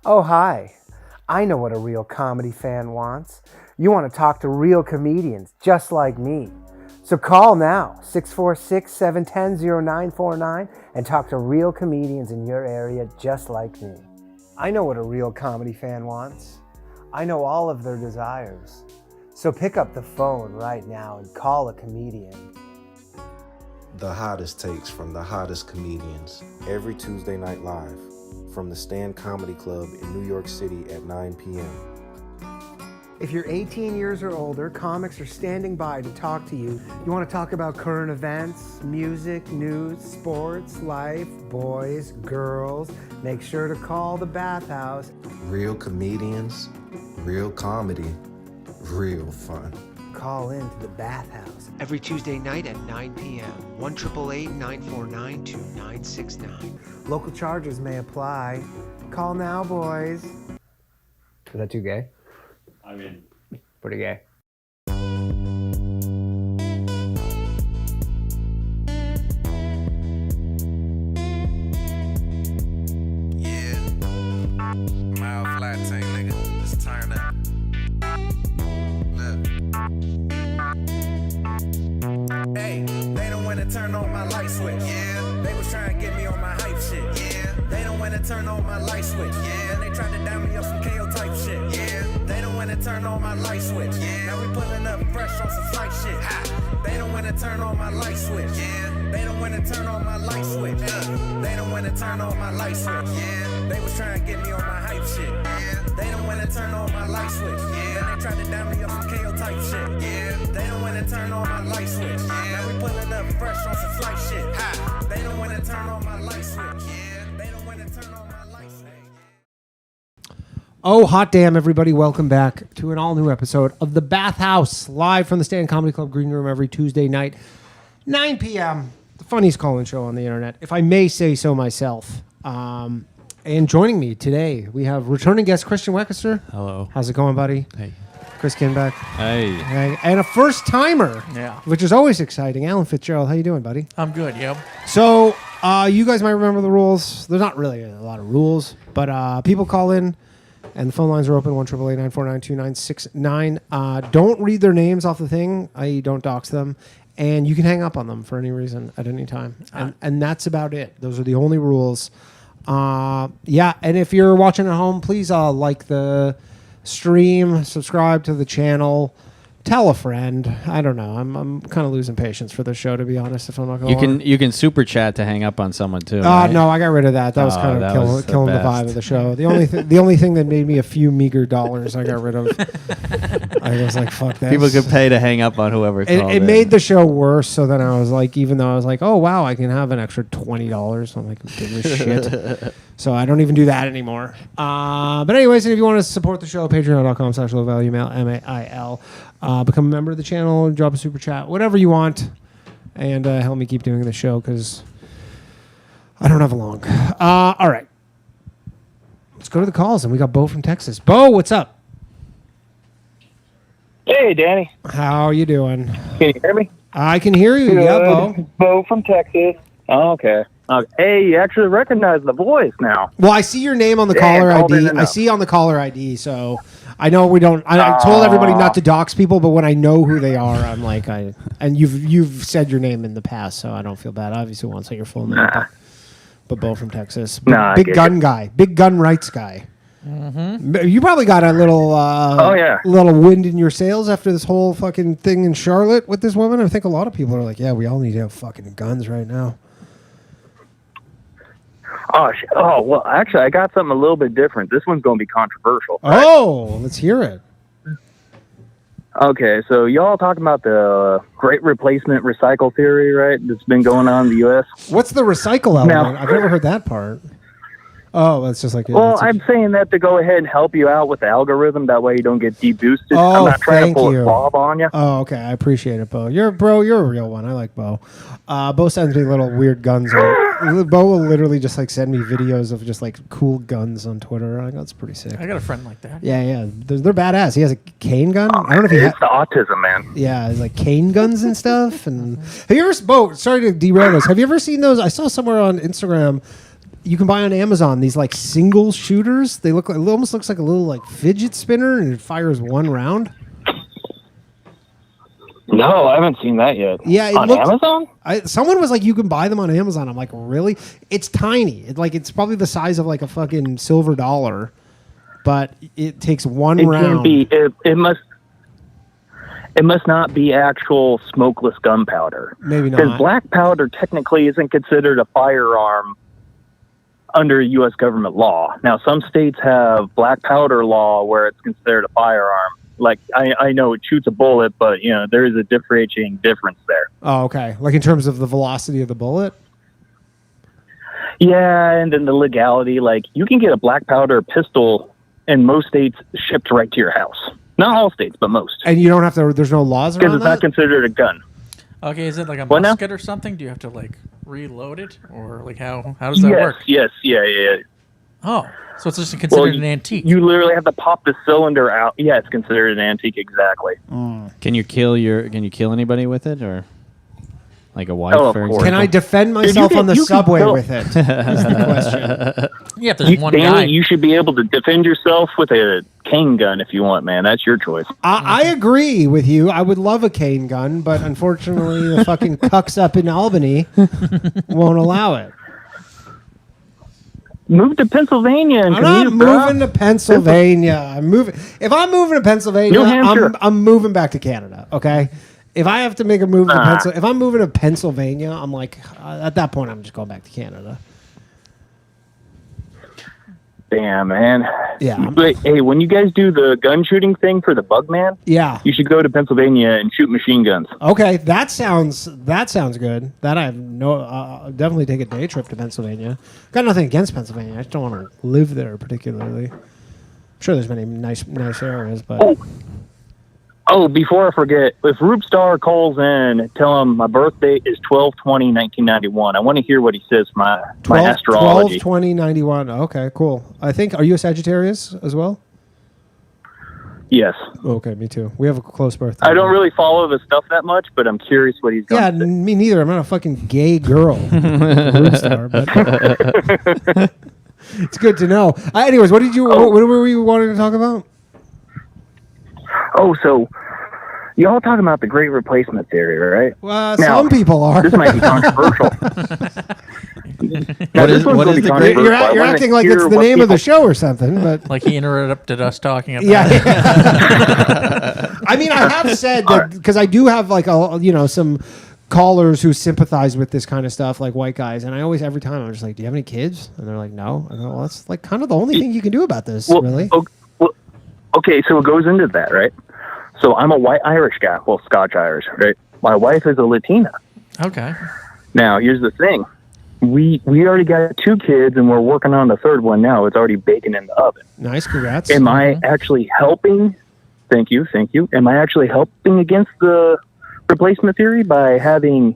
Oh, hi. I know what a real comedy fan wants. You want to talk to real comedians just like me. So call now, 646-710-0949, and talk to real comedians in your area just like me. I know what a real comedy fan wants. I know all of their desires. So pick up the phone right now and call a comedian. The hottest takes from the hottest comedians every Tuesday night live from the Stand Comedy Club in New York City at 9 p.m. If you're 18 years or older, comics are standing by to talk to you. You want to talk about current events, music, news, sports, life, boys, girls, make sure to call the Bathhouse. Real comedians, real comedy, real fun. Call in to the Bathhouse. Every Tuesday night at 9 p.m. 1-888-949-2969. Local charges may apply. Call now, boys. Is that too gay? I mean, Pretty gay. Yeah. Mild flat tank, nigga. Let's turn up. Look. Hey, they don't wanna turn on my light switch. Yeah. They was trying to get me on my hype shit. Yeah. They don't wanna turn on my light switch. Yeah. And they tried to down me up some KO type shit. Yeah. They don't wanna turn on my light switch. Yeah. Now we pulling up fresh on some flight shit. Ha. They don't wanna turn on my light switch. Yeah. They don't wanna turn on my light switch. They don't wanna turn on my light switch. Yeah. They was trying to get me on my hype shit. Yeah. They don't wanna turn on my light switch. Yeah. Then they tried to down me up some KO type shit. Yeah. They don't wanna turn on my light switch. Yeah. Now we pulling up fresh on some flight shit. Ha. They don't wanna turn on my light switch. Yeah. They don't wanna turn on my light switch. Oh, hot damn, everybody. Welcome back to an all-new episode of The Bathhouse, live from the Stand Comedy Club Green Room every Tuesday night, 9 p.m. The funniest call-in show on the internet, if I may say so myself. And joining me today, we have returning guest Christian Weckesser. hello. How's it going, buddy? Hey. Chris Kinback. Hey. Hey. And a first-timer, Yeah. which is always exciting. Alan Fitzgerald, how you doing, buddy? I'm good, yep. So, you guys might remember the rules. There's not really a lot of rules, but people call in, and the phone lines are open, 1-888-949-2969. Don't read their names off the thing, i.e. don't dox them, and you can hang up on them for any reason at any time. And that's about it. Those are the only rules. Yeah, and if you're watching at home, please like the stream, subscribe to the channel, tell a friend. I don't know. I'm kind of losing patience for this show, to be honest, if I'm not going to You can super chat to hang up on someone too. No, I got rid of that. That was kind of killing the vibe of the show. The only thing that made me a few meager dollars, I got rid of. I was like, fuck that. People could pay to hang up on whoever called It made the show worse. So then I was like, even though I was like, oh wow, I can have an extra $20. I'm like, give me shit. So I don't even do that anymore. But anyways, if you want to support the show, patreon.com/low-value mail, MAIL. Become a member of the channel, drop a super chat, whatever you want, and help me keep doing the show because I don't have long. All right. Let's go to the calls, and we got Bo from Texas. Bo, what's up? Hey, Danny. How are you doing? Can you hear me? I can hear you. Good. Yeah, Bo. Bo from Texas. Oh, okay. Hey, you actually recognize the voice now. Well, I see your name on the Damn, caller called in ID. enough. I see on the caller ID, so I know we don't. I told everybody not to dox people, but when I know who they are, I'm like, and you've said your name in the past, so I don't feel bad. Obviously, won't say your full name, but Bo from Texas, big gun guy, big gun rights guy. Mm-hmm. You probably got a little, little wind in your sails after this whole fucking thing in Charlotte with this woman. I think a lot of people are like, yeah, we all need to have fucking guns right now. Oh, well, actually, I got something a little bit different. This one's going to be controversial. Right? Oh, let's hear it. Okay, so y'all talking about the great replacement recycle theory, right? That's been going on in the U.S. What's the recycle element? I've never heard that part. Oh, that's just like... Well, I'm saying that to go ahead and help you out with the algorithm. That way you don't get deboosted. Oh, I'm not trying to pull you. a Bob on you. Oh, okay. I appreciate it, Bo. You're a real one. I like Bo. Bo sends me little weird guns. Bo will literally just like send me videos of just like cool guns on Twitter. I go, that's pretty sick. I got a friend like that. Yeah. They're badass. He has a cane gun. I don't know if he It's the autism, man. Yeah, it's like cane guns and stuff. And have you ever, Bo? Sorry to derail this. Have you ever seen those? I saw somewhere on Instagram. you can buy on Amazon these like single shooters. They look like, it almost looks like a little like fidget spinner, and it fires one round. No, I haven't seen that yet. Yeah, on Amazon. Someone was like, you can buy them on Amazon. I'm like, really? It's tiny. It's probably the size of like a fucking silver dollar, but it takes one round. Can't be. It must not be actual smokeless gunpowder. Maybe not. Because black powder technically isn't considered a firearm under U.S. government law. Now, some states have black powder law where it's considered a firearm. Like, I know it shoots a bullet, but, there is a differentiating difference there. Oh, okay. Like in terms of the velocity of the bullet? Yeah, and then the legality. Like, you can get a black powder pistol in most states shipped right to your house. Not all states, but most. And you don't have to, there's no laws around because it's not considered a gun. Okay, is it like a What now? musket or something? Do you have to like reload it, or like how does that work? Yes, yeah. Oh, so it's just considered an antique. You literally have to pop the cylinder out. Yeah, it's considered an antique, exactly. Can you kill anybody with it, or like a wife? Oh, of for course. Can I defend myself on the you can subway kill- with it? Is the question. Yeah, if there's one Danny, guy. you should be able to defend yourself with a cane gun if you want, man. That's your choice. I agree with you. I would love a cane gun, but unfortunately, the fucking cucks up in Albany won't allow it. Move to Pennsylvania and I'm not commute, bro. moving to Pennsylvania. I'm moving. If I'm moving to Pennsylvania, New Hampshire. I'm moving back to Canada. Okay. If I have to make a move to Pennsylvania, if I'm moving to Pennsylvania, I'm like, at that point, I'm just going back to Canada. Damn, man. Yeah. But, hey, when you guys do the gun shooting thing for the Bugman, Yeah. you should go to Pennsylvania and shoot machine guns. Okay, that sounds good. That I have definitely take a day trip to Pennsylvania. Got nothing against Pennsylvania. I just don't want to live there particularly. I'm sure there's many nice areas, but Oh, before I forget, if Rube Star calls in, tell him my birthday is 12/20/1991. I want to hear what he says for my astrology. 12/20/91. Okay, cool. I think, are you a Sagittarius as well? Yes. Okay, me too. We have a close birthday. I don't really follow the stuff that much, but I'm curious what he's going Yeah, to say. me neither. I'm not a fucking gay girl. Rube Star, but it's good to know. Anyways, what were you wanting to talk about? Oh, so y'all talking about the great replacement theory, right? Well, Now, some people are. This might be controversial. What is the great- You're acting like it's the name of the show or something, but Like he interrupted us talking about yeah. I mean, I have said that because I do have like some callers who sympathize with this kind of stuff, like white guys, and I always every time I'm just like, "Do you have any kids?" And they're like, "No." I go, "Well, that's like kind of the only thing you can do about this, really." Okay, so it goes into that, right? So I'm a white Irish guy, well, Scotch Irish, right? My wife is a Latina. Okay. Now, here's the thing. We already got 2 kids, and we're working on the 3rd one now. It's already baking in the oven. Nice, congrats. Am I actually helping? Thank you. Am I actually helping against the replacement theory by having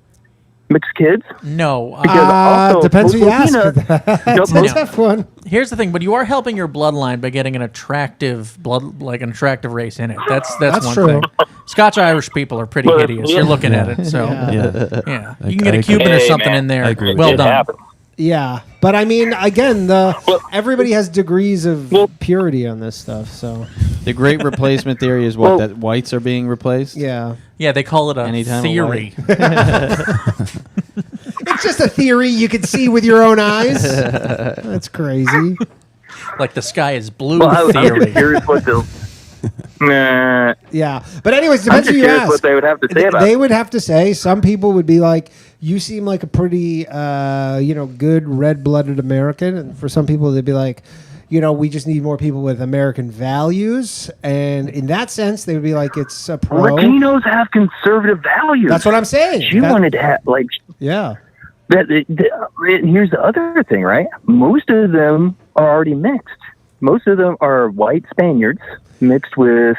mixed kids? No. Because also, depends who you ask. Latina- That's a tough one. Here's the thing, but you are helping your bloodline by getting an attractive race in it. That's one true. thing. Scotch Irish people are pretty hideous. You're looking at it, so yeah. You can get a Cuban or something in there. Well done. Happens. Yeah, but I mean, again, everybody has degrees of purity on this stuff. So The great replacement theory is what, that whites are being replaced? yeah, Yeah, they call it a Anytime a theory. it's just a theory you can see with your own eyes. That's crazy. Like the sky is blue Well, I was theory. curious what the... Nah. Yeah, but anyways, I'm depends just who you curious ask. what they would have to say about They it. would have to say. Some people would be like, "You seem like a pretty, good red-blooded American," and for some people, they'd be like, "We just need more people with American values." And in that sense, they would be like, "It's a pro." Latinos have conservative values. That's what I'm saying. She wanted to have, like... Yeah. Here's the other thing, right? Most of them are already mixed. Most of them are white Spaniards mixed with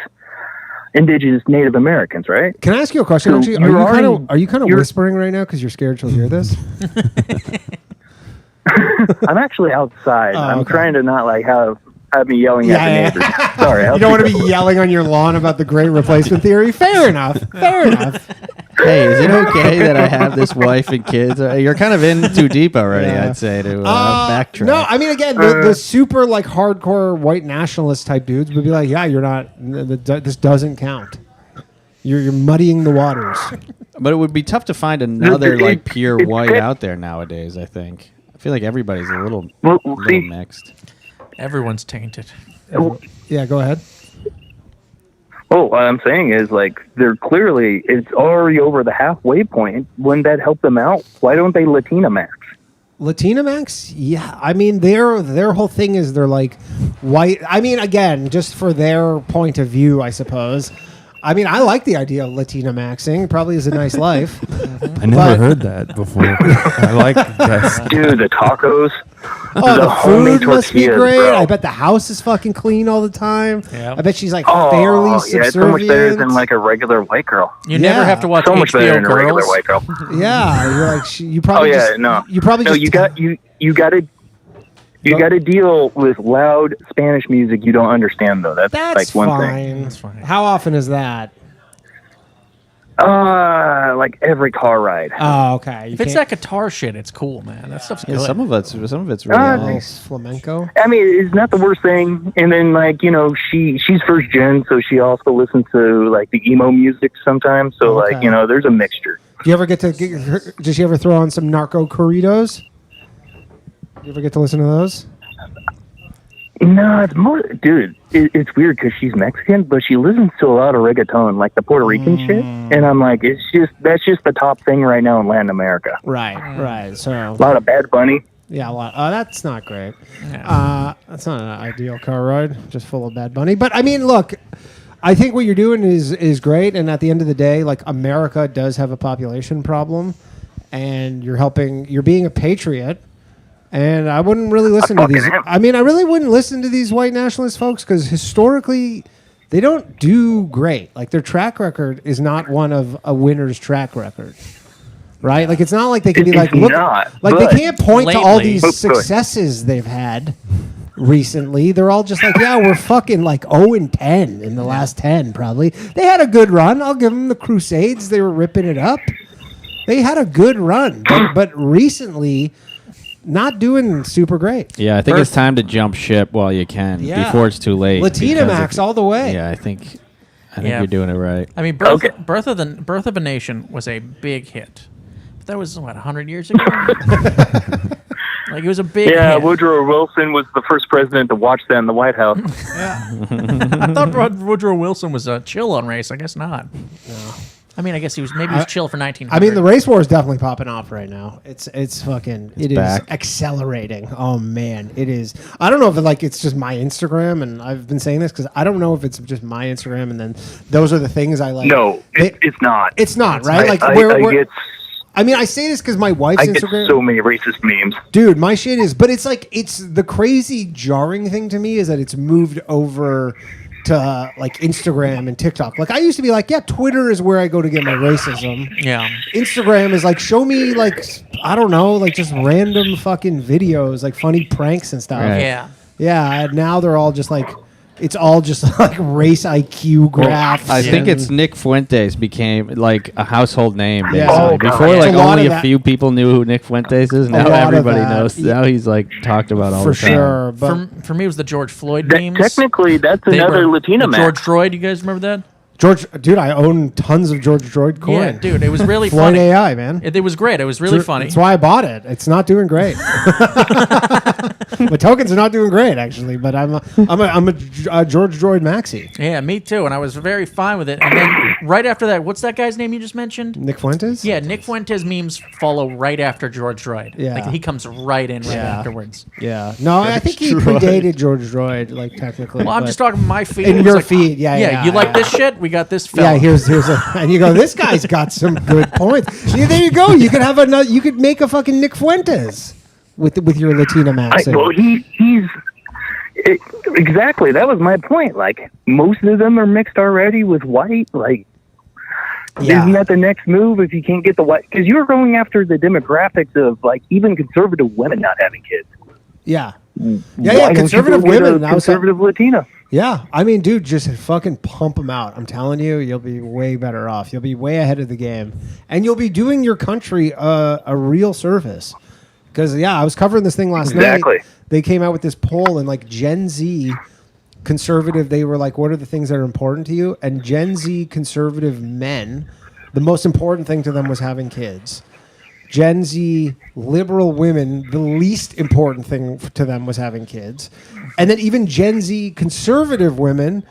indigenous Native Americans, right? Can I ask you a question? So Actually, are you kind of whispering right now because you're scared she'll hear this? I'm actually outside. I'm okay. trying to not like have me yelling at the neighbors. Sorry. You don't want to be yelling on your lawn about the great replacement theory? Fair enough. Hey, is it okay that I have this wife and kids? You're kind of in too deep already, Yeah. I'd say, to backtrack. No, I mean, again, the super like hardcore white nationalist type dudes would be like, yeah, you're not. This doesn't count. You're muddying the waters. But it would be tough to find another like pure white out there nowadays. I think. I feel like everybody's a little mixed. Everyone's tainted. Yeah, go ahead. Well, what I'm saying is, like, it's already over the halfway point. Wouldn't that help them out? Why don't they Latinamax? Latinamax? Yeah, I mean, their whole thing is they're like white. I mean, again, just for their point of view, I suppose. I mean, I like the idea of Latinamaxing. Probably is a nice life. I never heard that before. I like that. Dude, the tacos. Oh, the food must be tortillas, great. bro. I bet the house is fucking clean all the time. Yep. I bet she's like fairly yeah, subservient. it's so much better than like a regular white girl. You never have to watch So much better HBO than a regular Girls. white girl. Yeah, you're like you probably. Oh yeah, just, no. You probably no. just You got to deal with loud Spanish music you don't understand though. That's like one thing. That's fine. How often is that? Like every car ride. Oh, okay. If it's that guitar shit, it's cool, man. That stuff's good. Some of it's really nice flamenco. I mean, it's not the worst thing. And then, like, she's first gen, so she also listens to like the emo music sometimes. So, Okay. like, there's a mixture. Do you ever get to? Did she ever throw on some narco corridos? You ever get to listen to those? No, it's more, dude. It's weird because she's Mexican, but she listens to a lot of reggaeton, like the Puerto Rican shit. And I'm like, that's just the top thing right now in Latin America. Right. So A lot of Bad Bunny. yeah, a lot. That's not great. That's not an ideal car ride, just full of Bad Bunny. But I mean, look, I think what you're doing is great. And at the end of the day, like America does have a population problem, and you're being a patriot. And I wouldn't really listen to these. I mean, I really wouldn't listen to these white nationalist folks because historically, they don't do great. Like their track record is not one of a winner's track record, right? Like it's not like they can be like, look, like they can't point to all these successes they've had recently. They're all just like, yeah, we're fucking like 0-10 in the last 10, probably. They had a good run. I'll give them the Crusades. They were ripping it up. They had a good run, but recently. Not doing super great. Yeah, I think it's time to jump ship while you can before it's too late. Latinamax all the way. Yeah, I think you're doing it right. I mean, Birth of a Nation was a big hit. But that was, 100 years ago? Like, it was a big hit. Woodrow Wilson was the first president to watch that in the White House. I thought Woodrow Wilson was chill on race. I guess not. No. I mean, I guess he was chill for 1900. I mean, the race war is definitely popping off right now. It is back. accelerating. Oh man, it is. I don't know if it's just my Instagram, and I've been saying this because I don't know if it's just my Instagram, and then those are the things I like. No, it's not. It's not, right? I mean, I say this because my wife's Instagram. Get so many racist memes. Dude, my shit is, but it's the crazy jarring thing to me is that it's moved over to like Instagram and TikTok. Like I used to be like, yeah, Twitter is where I go to get my racism. Yeah. Instagram is like, show me like, I don't know, like just random fucking videos, like funny pranks and stuff. Right. Yeah. Yeah. And now they're all just like, it's all just like race IQ graphs. I think it's Nick Fuentes became like a household name. Yeah. Basically. Oh, Before, God. like Only a few people knew who Nick Fuentes is. Now everybody knows. Now he's like talked about all the time. For sure. But for me, it was the George Floyd memes. Technically, that's another Latinamax. George Droid, you guys remember that? George, dude, I own tons of George Droid coin. Yeah, dude, it was really Floyd funny. AI, man. It was great. It was really funny. That's why I bought it. It's not doing great. My tokens are not doing great, actually. But I'm a George Droid maxi. Yeah, me too. And I was very fine with it. And then right after that, what's that guy's name you just mentioned? Nick Fuentes? Yeah, Nick Fuentes memes follow right after George Droid. Yeah. Like he comes right in afterwards. Yeah. No, I think he predated George Droid, like technically. Well, I'm just talking my feed. In It was your like, feed, yeah. You like this shit? We got this fella. Yeah, and you go, this guy's got some good points. Yeah, there you go. You could have another. You could make a fucking Nick Fuentes with your Latinamax. Exactly. That was my point. Like most of them are mixed already with white. Like, isn't that the next move if you can't get the white? Because you're going after the demographics of like even conservative women not having kids. Yeah. Why don't you conservative go with women. a conservative Latina. Yeah, I mean, dude, just fucking pump them out. I'm telling you, you'll be way better off. You'll be way ahead of the game, and you'll be doing your country a real service. Because I was covering this thing last night. They came out with this poll, and like Gen Z conservative, they were like, "What are the things that are important to you?" And Gen Z conservative men, the most important thing to them was having kids. Gen Z liberal women, the least important thing to them was having kids. And then even Gen Z conservative women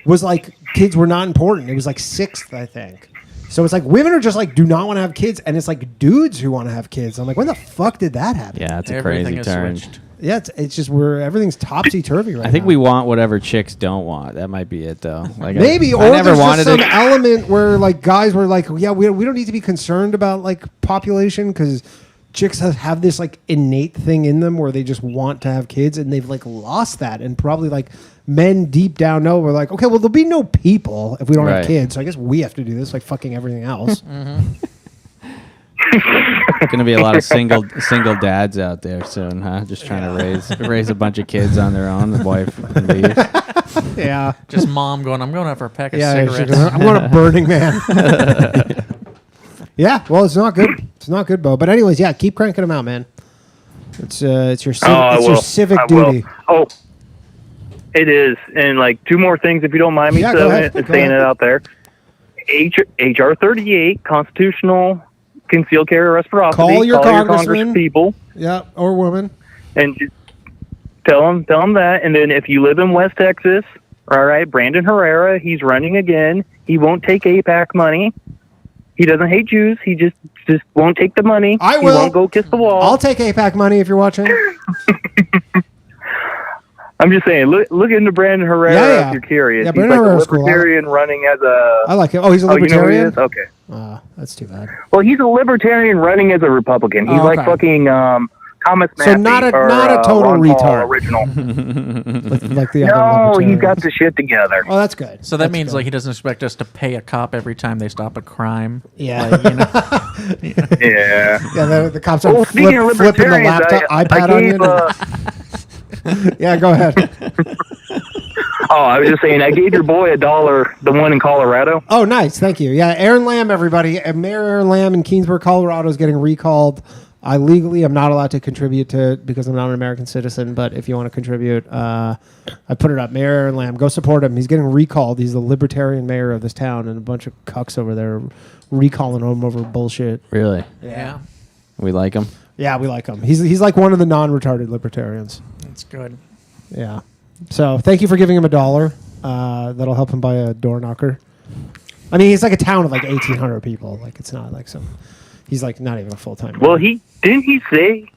was like, kids were not important. It was like sixth, I think. So it's like women are just like, do not want to have kids. And it's like dudes who want to have kids. I'm like, when the fuck did that happen? Yeah, it's a Everything crazy is turn. switched. Yeah, it's just everything's topsy-turvy right now. I think we want whatever chicks don't want. That might be it, though. Like Maybe, I or never there's wanted just some to. element where like guys were like, yeah, we don't need to be concerned about like population because chicks have this like innate thing in them where they just want to have kids, and they've like lost that, and probably like men deep down know we're like, okay, well there'll be no people if we don't have Right. kids, so I guess we have to do this like fucking everything else. Going to be a lot of single dads out there soon, huh? Just trying to raise a bunch of kids on their own. The wife leaves. Yeah, Just mom going, I'm going out for a pack of yeah. cigarettes. I'm going to Burning Man. Yeah, well, it's not good. It's not good, Bo. But anyways, yeah, keep cranking them out, man. It's your your civic duty. Oh, it is. And like two more things, if you don't mind me Yeah, go ahead. Go saying ahead. it out there. HR 38, constitutional concealed carry reciprocity. Call your Congress congressman. people Yeah, or woman. and just tell them that. And then if you live in West Texas, all right, Brandon Herrera, he's running again. He won't take AIPAC money. He doesn't hate Jews. He just won't take the money. I He will. won't go kiss the wall. I'll take APAC money if you're watching. I'm just saying, look into Brandon Herrera Yeah. if you're curious. Yeah, He's Brandon like Herrera's a cool. libertarian running as a... I like him. Oh, he's a Oh, you know who he libertarian? is? Okay. That's too bad. Well, he's a libertarian running as a Republican. He's Oh, like okay. fucking Thomas So Massey not a or, total Ron Paul retard. original. Like the other No, he's libertarians. got the shit together. Oh, that's good. So that That's means good. like he doesn't expect us to pay a cop every time they stop a crime. Yeah. Like, you know, Yeah. Yeah, the cops are Well, speaking of flipping the libertarians, laptop I iPad on gave, you. Yeah, go ahead. Oh, I was just saying, I gave your boy $1, the one in Colorado. Oh, nice. Thank you. Yeah, Aaron Lamb, everybody. Mayor Aaron Lamb in Keensburg, Colorado is getting recalled. I legally am not allowed to contribute to it because I'm not an American citizen, but if you want to contribute, I put it up. Mayor Aaron Lamb, go support him. He's getting recalled. He's the libertarian mayor of this town, and a bunch of cucks over there recalling him over bullshit. Really? yeah, We like him? Yeah, we like him. He's like one of the non-retarded libertarians. that's good. Yeah. So thank you for giving him $1. That'll help him buy a door knocker. I mean, he's like a town of like 1,800 people. Like it's not like some. He's like not even a full time. Well, didn't he say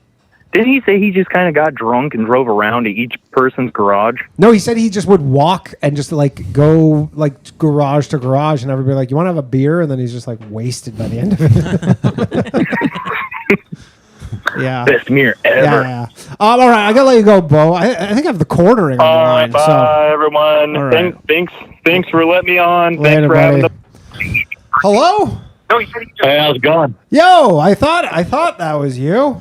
he just kind of got drunk and drove around to each person's garage? No, he said he just would walk and just like go like garage to garage, and everybody like, you want to have a beer, and then he's just like wasted by the end of it. Yeah. Best mirror ever. Yeah. All right, I gotta let you go, Bo. I think I have the quartering on the line. Bye, So everyone. All right. Thanks for letting me on. Later, Thanks for having buddy. Hello. Hey, how's it going? Yo, I thought that was you.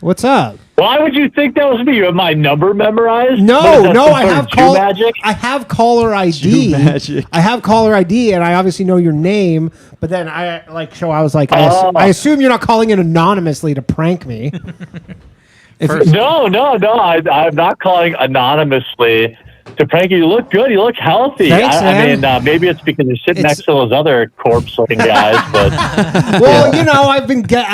What's up? Why would you think that was me? You have my number memorized? No, What is that, no, some I sort of have Jew magic? I have caller ID. Jew magic. I have caller ID, and I obviously know your name. But then I was like, Oh. I assume you're not calling in anonymously to prank me. No. I'm not calling anonymously to prank you. You look good. You look healthy. Thanks, I mean, man. maybe it's because you're sitting It's- next to those other corpse-looking guys. But Well, you know, I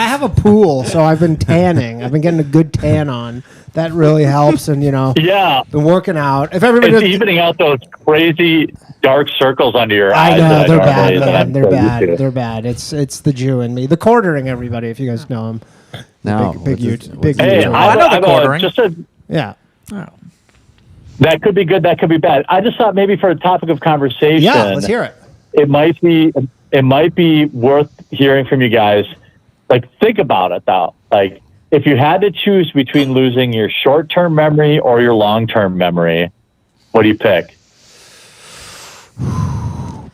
have a pool, so I've been tanning. I've been getting a good tan on. That really helps, and you know, yeah, been working out. If everybody, it's evening out those crazy dark circles under your I eyes. know that they're normally- bad, that man. I'm They're so used bad. to. They're bad. It's the Jew in me. The quartering, everybody. If you guys know him. No. Big What's huge. his- Big what's his- Hey, huge. I know the I've quartering. just a Yeah. Oh. that could be good. That could be bad. I just thought maybe for a topic of conversation. Yeah. Let's hear it. It might be worth hearing from you guys. Like, think about it though. Like, if you had to choose between losing your short-term memory or your long-term memory, what do you pick?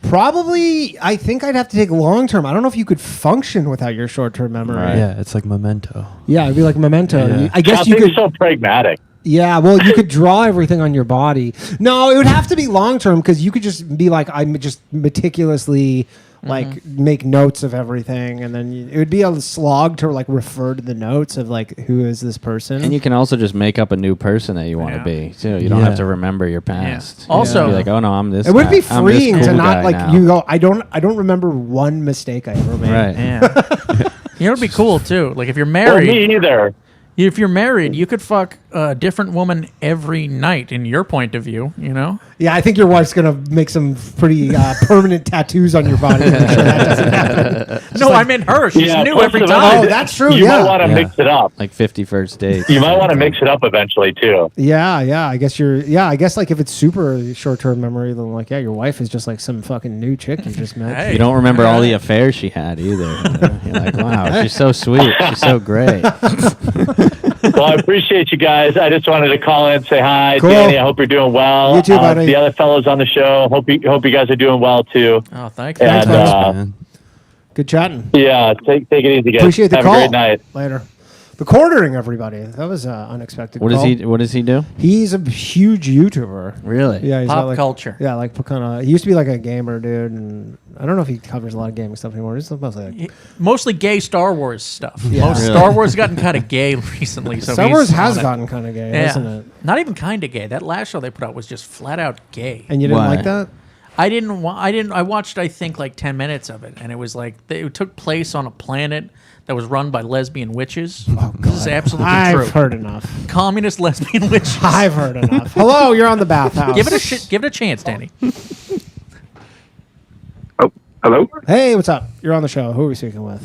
Probably, I think I'd have to take long term. I don't know if you could function without your short term memory. Right. Yeah, it's like Memento. Yeah, it'd be like Memento. Yeah. I guess I you think could. so pragmatic. Yeah, well, you could draw everything on your body. No, it would have to be long term because you could just be like, I'm just meticulously like make notes of everything, and then it would be a slog to like refer to the notes of like who is this person. And you can also just make up a new person that you want to be. So you don't have to remember your past. You Also, be like, oh no, I'm this. It would guy. be I'm this freeing cool to not guy like now. you go. I don't remember one mistake I ever made. Right. Yeah. You know, it'd be cool too. Like if you're Well, married. me either. If you're married, you could fuck a different woman every night in your point of view, you know? Yeah, I think your wife's gonna make some pretty permanent tattoos on your body. To make sure that doesn't happen. No, I meant her. She's new every time. Oh, that's true. You yeah. might want to mix it up. Like 50 first dates. You might want to mix it up eventually too. Yeah. I guess like if it's super short term memory, then like your wife is just like some fucking new chick you just met. Hey. You don't remember all the affairs she had either. You're like, wow, she's so sweet. She's so great. Well, I appreciate you guys. I just wanted to call in and say hi, Cool. Danny. I hope you're doing well. You too, buddy. The other fellows on the show, hope you guys are doing well too. Oh, thank you. And Good chatting. yeah, take it easy, guys. Appreciate the Have call. a great night. Later. The quartering, everybody. That was unexpected. What does he do? He's a huge YouTuber. Really? Yeah, he's Pop got, like, culture. Yeah, like kind of. He used to be like a gamer dude, and I don't know if he covers a lot of gaming stuff anymore. He's mostly like Mostly gay Star Wars stuff. Yeah. Most Really? Star Wars gotten kind of gay recently. So Star he's Wars has on it. gotten kind of gay, Yeah. hasn't it? Not even kind of gay. That last show they put out was just flat out gay. And you didn't Why? like that? I didn't. I watched. I think like 10 minutes of it, and it was like it took place on a planet that was run by lesbian witches. Oh, this is absolutely true. I've heard enough. Communist lesbian witches. I've heard enough. Hello, you're on the Bathhouse. Give it a chance, Danny. Oh, hello? Hey, what's up? You're on the show. Who are we speaking with?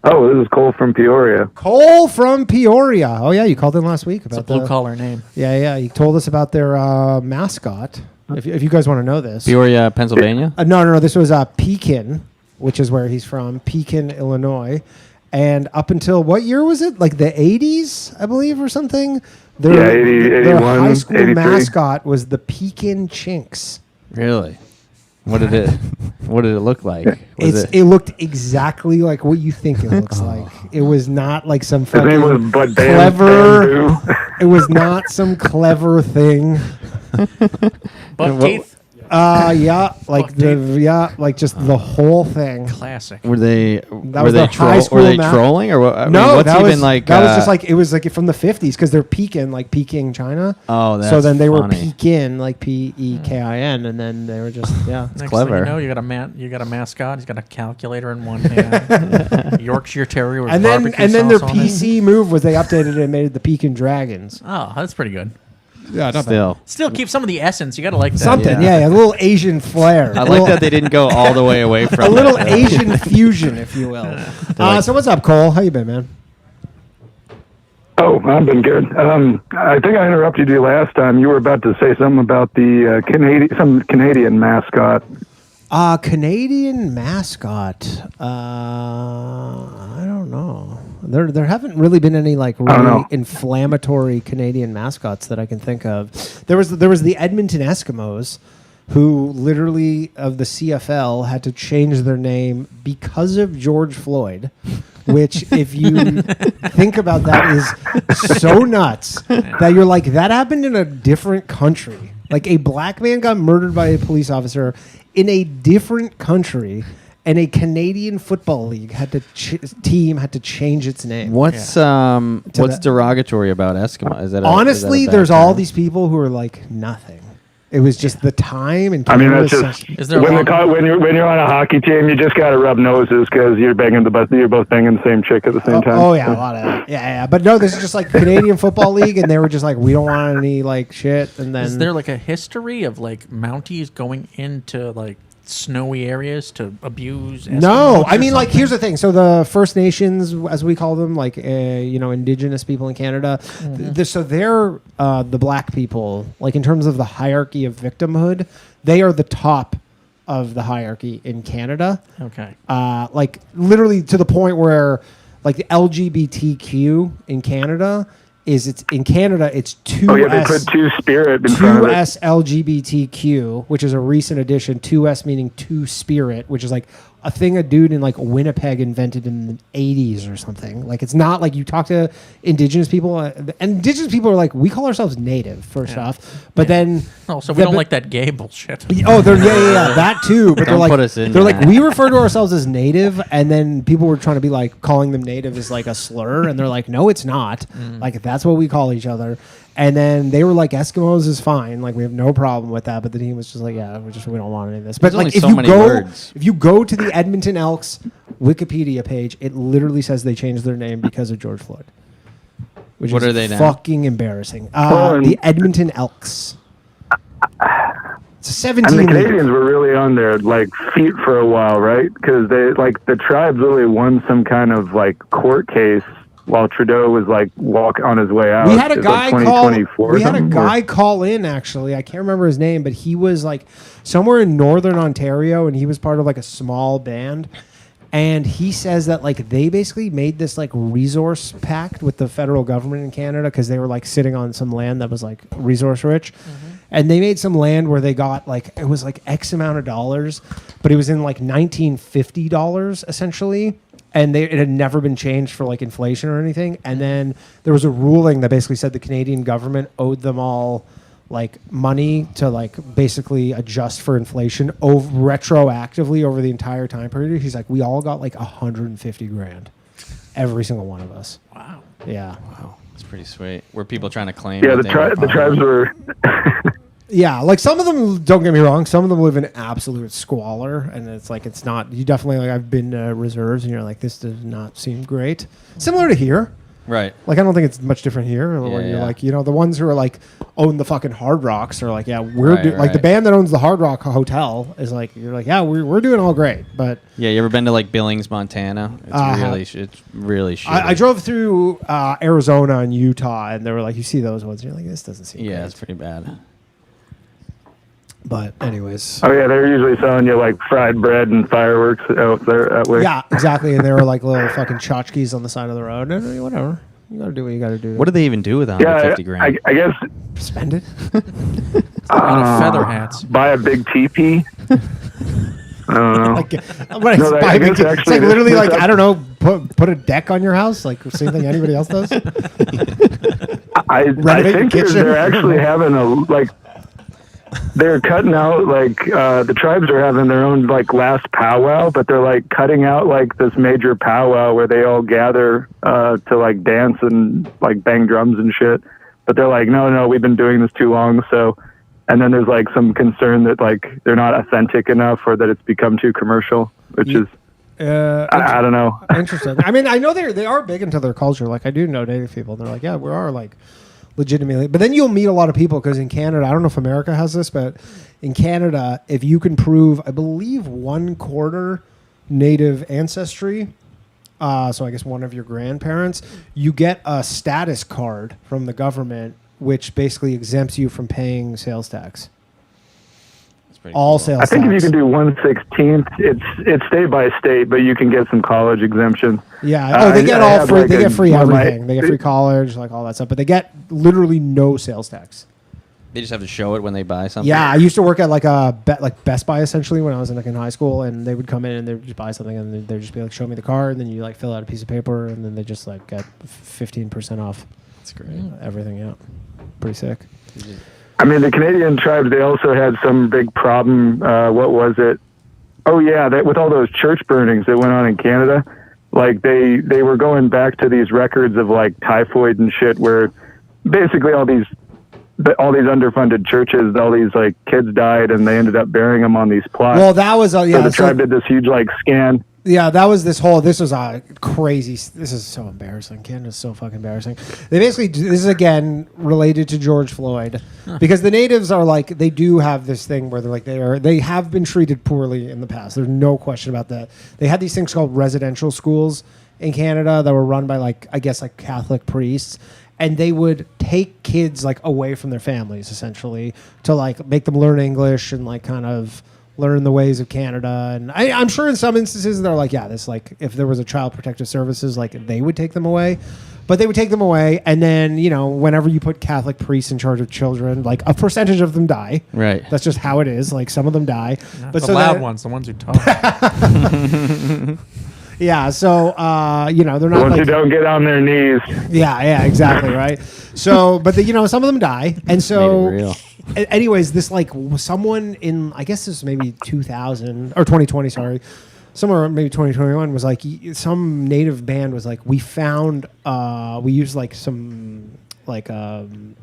Oh, this is Cole from Peoria. Cole from Peoria. Oh yeah, you called in last week It's a about blue collar name. Yeah. You told us about their mascot. If you guys want to know this, Peoria, Pennsylvania? No. This was Pekin, which is where he's from, Pekin, Illinois. And up until what year was it? Like the 80s, I believe, or something. Yeah, 80, their 81, high school 83. mascot was the Pekin Chinks. Really? What did it look like? It looked exactly like what you think it looks like. It was not like some His name was Bud clever. Bamboo. It was not some clever thing. Buck teeth. Like just the whole thing. Classic. Were they That was their high school were they ma- trolling or what? I mean, No, what's that even was like that was just like it was like from the 50s because they're Peking, China. Oh, that's so then they were funny. Pekin, like Pekin, and then they were just Next clever. thing you know, you got a mascot. He's got a calculator in one hand. Yorkshire Terrier with and barbecue then their sauce on it. PC move was they updated it and made it the Pekin Dragons. Oh, that's pretty good. Yeah, Still keep some of the essence. You got to like that. Something, yeah, a little Asian flair. I like that they didn't go all the way away from a little it. Asian fusion, if you will. So what's up, Cole? How you been, man? Oh, I've been good. I think I interrupted you last time. You were about to say something about the Canadian mascot. Canadian mascot. I don't know. There haven't really been any like really inflammatory Canadian mascots that I can think of. There was the Edmonton Eskimos, who literally of the CFL had to change their name because of George Floyd, which if you think about that is so nuts that you're like that happened in a different country. Like a black man got murdered by a police officer in a different country, and a Canadian football league had to team had to change its name. What's derogatory about Eskimo? Is that honestly? is that a bad there's all term? these people who are like nothing. It was just the time and I mean, that's Canada just Is there when you're on a hockey team, you just got to rub noses because you're both banging the same chick at the same time. Oh yeah, a lot of that. Yeah. But no, this is just like Canadian Football League, and they were just like, we don't want any like shit. And then Is there like a history of like Mounties going into like snowy areas to abuse? No, Eskimos I or mean, like, something? here's the thing. So the First Nations, as we call them, like, indigenous people in Canada, so they're the black people, like, in terms of the hierarchy of victimhood, they are the top of the hierarchy in Canada. Okay. Like, literally to the point where, like, the LGBTQ in Canada it's 2S. Oh yeah, they put two-spirit in front of it. 2S LGBTQ, which is a recent addition. 2S meaning two spirit, which is like a thing a dude in like Winnipeg invented in the 80s or something. Like it's not like you talk to indigenous people, and indigenous people are like, we call ourselves native first off, but then so we don't like that gay bullshit. Oh, they're that too. But Don't they're put like us in they're that. like we refer to ourselves as native, and then people were trying to be like calling them native is like a slur, and they're like, no, it's not. Like that's what we call each other. And then they were like, Eskimos is fine, like we have no problem with that. But the team was just like, yeah, we don't want any of this. But There's like only so many words. if you go to the Edmonton Elks Wikipedia page, it literally says they changed their name because of George Floyd. Which What is are they now? fucking embarrassing. The Edmonton Elks. It's a 17 And the league. Canadians were really on their like feet for a while, right? Because they like the tribes really won some kind of like court case while Trudeau was like on his way out. We had a It was, guy like, call. 2024 We had a something, guy or- call in. Actually, I can't remember his name, but he was like somewhere in northern Ontario, and he was part of like a small band. And he says that like they basically made this like resource pact with the federal government in Canada because they were like sitting on some land that was like resource rich. And they made some land where they got like it was like X amount of dollars, but it was in like $1950 essentially. And it had never been changed for like inflation or anything. And then there was a ruling that basically said the Canadian government owed them all like money to like basically adjust for inflation retroactively over the entire time period. He's like, we all got like 150 grand, every single one of us. Wow. Yeah. Wow, that's pretty sweet. Were people trying to claim? Yeah, that they were the tribes were. Yeah, like some of them, don't get me wrong, some of them live in absolute squalor, and it's like it's not. You definitely like I've been to reserves, and you're like, this does not seem great. Similar to here, Right. like I don't think it's much different here. Where Yeah, you're yeah. like, the ones who are like own the fucking Hard Rocks are like, yeah, we're Right, like the right. band that owns the Hard Rock Hotel is like, you're like, yeah, we're doing all great, but Yeah, you ever been to like Billings, Montana? It's really shitty. I drove through Arizona and Utah, and they were like, you see those ones, and you're like, this doesn't seem Yeah, great. it's pretty bad. But anyways. Oh yeah, they're usually selling you like fried bread and fireworks out there that way. Yeah, exactly. And they were like little fucking tchotchkes on the side of the road. And whatever. You got to do what you got to do. What do they even do with 150 grand? I guess Spend it. Feather hats. buy a big teepee. I don't know. Like, what, No, buy I a big guess t- it's actually like literally this like, I don't know, put a deck on your house, like same thing anybody else does. I Renovate think your kitchen. they're actually having they're cutting out like the tribes are having their own like last powwow, but they're like cutting out like this major powwow where they all gather to like dance and like bang drums and shit. But they're like, no, we've been doing this too long. So, and then there's like some concern that like they're not authentic enough or that it's become too commercial, which is I don't know. Interesting. I mean, I know they are big into their culture. Like I do know native people. They're like, yeah, we are like legitimately. But then you'll meet a lot of people because in Canada, I don't know if America has this, but in Canada, if you can prove, I believe 1/4 native ancestry, so I guess one of your grandparents, you get a status card from the government, which basically exempts you from paying sales tax. All sales I think tax. if you can do 1/16, it's state by state, but you can get some college exemption. Yeah. They get all free. They get free one of my- everything. They get free college, like all that stuff. But they get literally no sales tax. They just have to show it when they buy something. Yeah, I used to work at like Best Buy essentially when I was in high school, and they would come in and they would just buy something, and they'd just be like, "Show me the card," and then you like fill out a piece of paper, and then they just like get 15% off. That's great. Everything, yeah, pretty sick. I mean, the Canadian tribes, they also had some big problem. What was it? Oh, yeah, with all those church burnings that went on in Canada, like they were going back to these records of like typhoid and shit where basically all these underfunded churches, all these like kids died and they ended up burying them on these plots. Well, that was So the tribe did this huge like scan. Yeah, that was this was a crazy. This is so embarrassing. Canada's so fucking embarrassing. They basically, this is again related to George Floyd, because the natives are like, they do have this thing where they're like, they have been treated poorly in the past. There's no question about that. They had these things called residential schools in Canada that were run by like, I guess like Catholic priests. And they would take kids like away from their families essentially to like make them learn English and like kind of learn the ways of Canada. And I'm sure in some instances they're like, yeah, this like if there was a Child Protective Services, like they would take them away. But they would take them away, and then, whenever you put Catholic priests in charge of children, like a percentage of them die. Right. That's just how it is. Like some of them die. Not But the so loud that- ones, the ones who talk. Yeah, so they're not The ones like who don't get on their knees. Yeah, exactly, right. So, but some of them die, and so, Made it real. anyways, this like someone in I guess this was maybe 2000 or 2020, sorry, somewhere maybe 2021 was like some native band was like we found we used like some like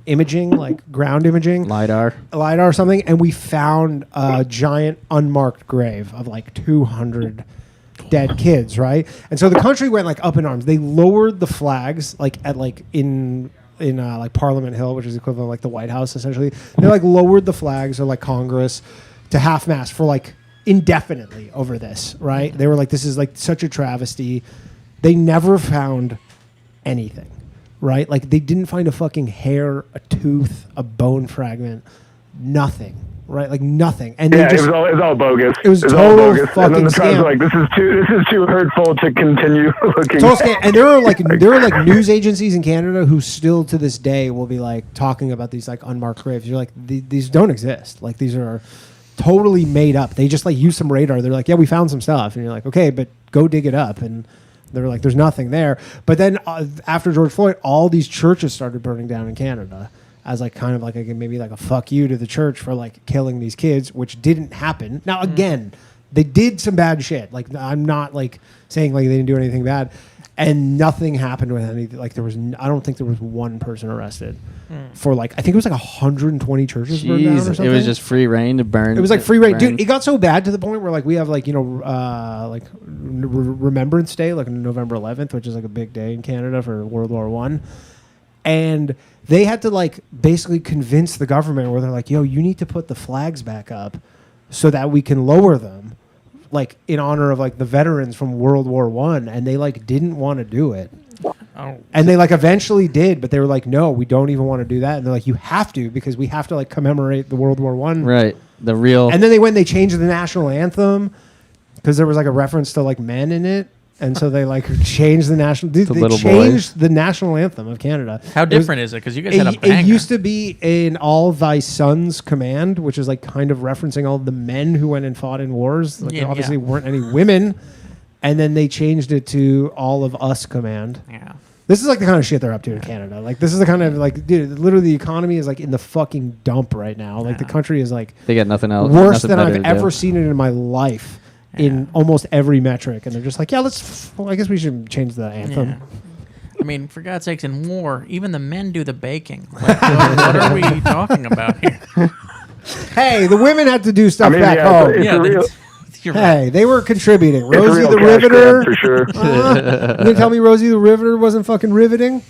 imaging, like ground imaging, LiDAR or something, and we found a giant unmarked grave of like 200 dead kids, right? And so the country went like up in arms. They lowered the flags like at like in like Parliament Hill, which is equivalent of like the White House essentially. They like lowered the flags or like Congress to half mast for like indefinitely over this, right? They were like, this is like such a travesty. They never found anything, right? Like they didn't find a fucking hair, a tooth, a bone fragment, nothing. Right, like nothing, and Yeah, they just, it was all bogus. It was all total bogus. fucking And then the tribes scam. were like, this is too hurtful to continue looking. Total scam. And there are like news agencies in Canada who still to this day will be like talking about these like unmarked graves. You're like, these don't exist. Like these are totally made up. They just like use some radar. They're like, yeah, we found some stuff, and you're like, okay, but go dig it up. And they're like, there's nothing there. But then after George Floyd, all these churches started burning down in Canada as like kind of like maybe like a fuck you to the church for like killing these kids, which didn't happen. Now again, they did some bad shit. Like I'm not like saying like they didn't do anything bad, and nothing happened with any. Like there was, I don't think there was one person arrested for like I think it was like 120 churches burned down or something. It was just free reign to burn. It was like free reign, dude. It got so bad to the point where like we have like like Remembrance Day, like November 11th, which is like a big day in Canada for World War I. And they had to like basically convince the government where they're like, yo, you need to put the flags back up so that we can lower them, like in honor of like the veterans from World War I. And they like didn't want to do it. Oh. And they like eventually did, but they were like, no, we don't even want to do that. And they're like, you have to, because we have to like commemorate the World War I. Right. The real. And then they changed the national anthem because there was like a reference to like men in it. And so they like changed the national. They changed the national anthem of Canada. How different is it? Because you guys had a It banger. used to be in All Thy Sons Command, which is like kind of referencing all the men who went and fought in wars. Like there obviously weren't any women. And then they changed it to All of Us Command. Yeah. This is like the kind of shit they're up to in Canada. Like this is the kind of like, dude, literally the economy is like in the fucking dump right now. Like the country is like They got nothing else. worse nothing than better I've to ever do. seen it in my life. In almost every metric, and they're just like, yeah, I guess we should change the anthem. Yeah. I mean, for God's sakes, in war, even the men do the baking. Like, what are we talking about here? Hey, the women had to do stuff back home. You're Hey, right. they were contributing. It's a Rosie real the cash Riveter. grab for sure. You gonna tell me Rosie the Riveter wasn't fucking riveting?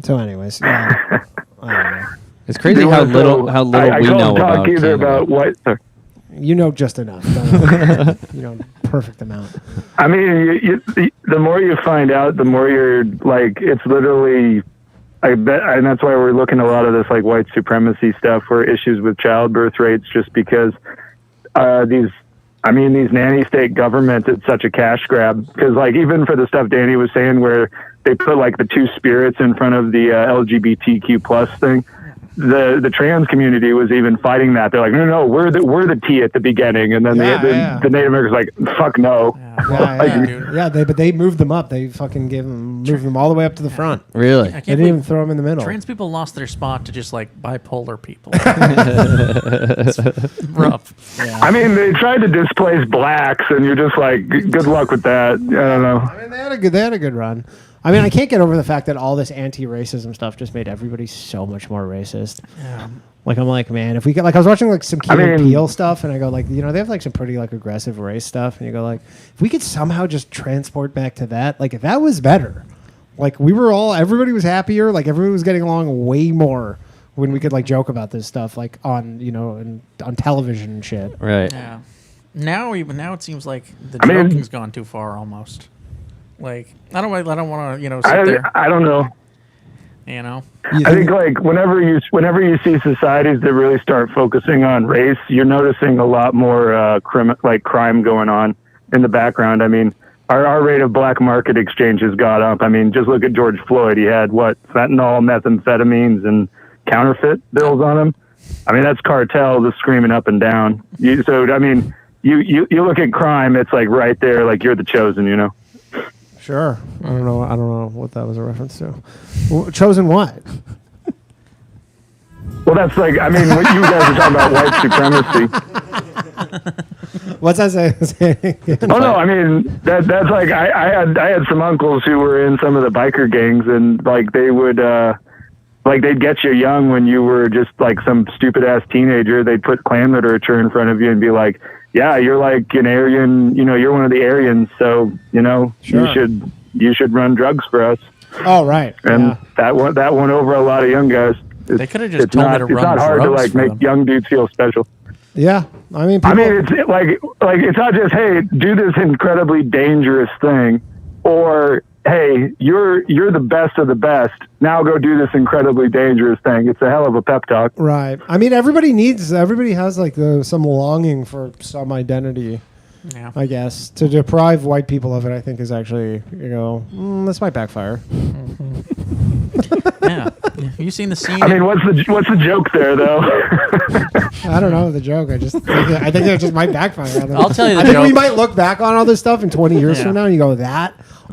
So, anyways, yeah. I don't know. It's crazy how little I we don't know talk about either Canada. about white. You know just enough. Don't you know, perfect amount. I mean, the more you find out, the more you're like, it's literally, I bet, and that's why we're looking at a lot of this like white supremacy stuff or issues with childbirth rates, just because these nanny state governments, it's such a cash grab. Because like even for the stuff Danny was saying, where they put like the two spirits in front of the LGBTQ plus thing. The trans community was even fighting that. They're like, no, we're the T at the beginning, and then the Native Americans like, fuck no. But they moved them up. They fucking moved them all the way up to the front. Really? They didn't even throw them in the middle. Trans people lost their spot to just like bipolar people. It's rough. Yeah. I mean, they tried to displace blacks, and you're just like, good luck with that. I don't know. I mean, they had a good run. I mean, I can't get over the fact that all this anti-racism stuff just made everybody so much more racist. Yeah. Like, I'm like, man, if we get, like, I was watching, like, some Key I and mean- Peele stuff, and I go, like, you know, they have, like, some pretty, like, aggressive race stuff, and you go, like, if we could somehow just transport back to that, like, if that was better, like, everybody was happier, like, everybody was getting along way more when we could, like, joke about this stuff, like, on, you know, on television and shit. Right. Yeah. Now it seems like the I mean- joking's gone too far almost. Like I don't want to sit there. I don't know. You know, I think like whenever you see societies that really start focusing on race, you're noticing a lot more crime going on in the background. I mean, our rate of black market exchange has gone up. I mean, just look at George Floyd. He had fentanyl, methamphetamines, and counterfeit bills on him. I mean, that's cartel just screaming up and down. You look at crime, it's like right there, like you're the chosen, you know. Sure. I don't know what that was a reference to. Chosen what? Well, that's like, I mean, what you guys are talking about white supremacy. What's that say? Oh no, I mean that's like I had some uncles who were in some of the biker gangs, and like they would they'd get you young when you were just like some stupid ass teenager. They'd put Klan literature in front of you and be like, yeah, you're like an Aryan, you know, you're one of the Aryans, so, you know, sure. you should run drugs for us. Oh, right. And that went over a lot of young guys. They could have just told me to run drugs. It's not hard to like make young dudes feel special. Yeah. I mean, it's like it's not just, hey, do this incredibly dangerous thing, or hey, you're the best of the best. Now go do this incredibly dangerous thing. It's a hell of a pep talk. Right. I mean, everybody has like some longing for some identity. Yeah. I guess to deprive white people of it, I think is actually, you know, this might backfire. Yeah. Have you seen the scene? I mean, what's the joke there, though? I don't know the joke. I think it just might backfire. I'll tell you the I joke. think we might look back on all this stuff in 20 years from now and you go,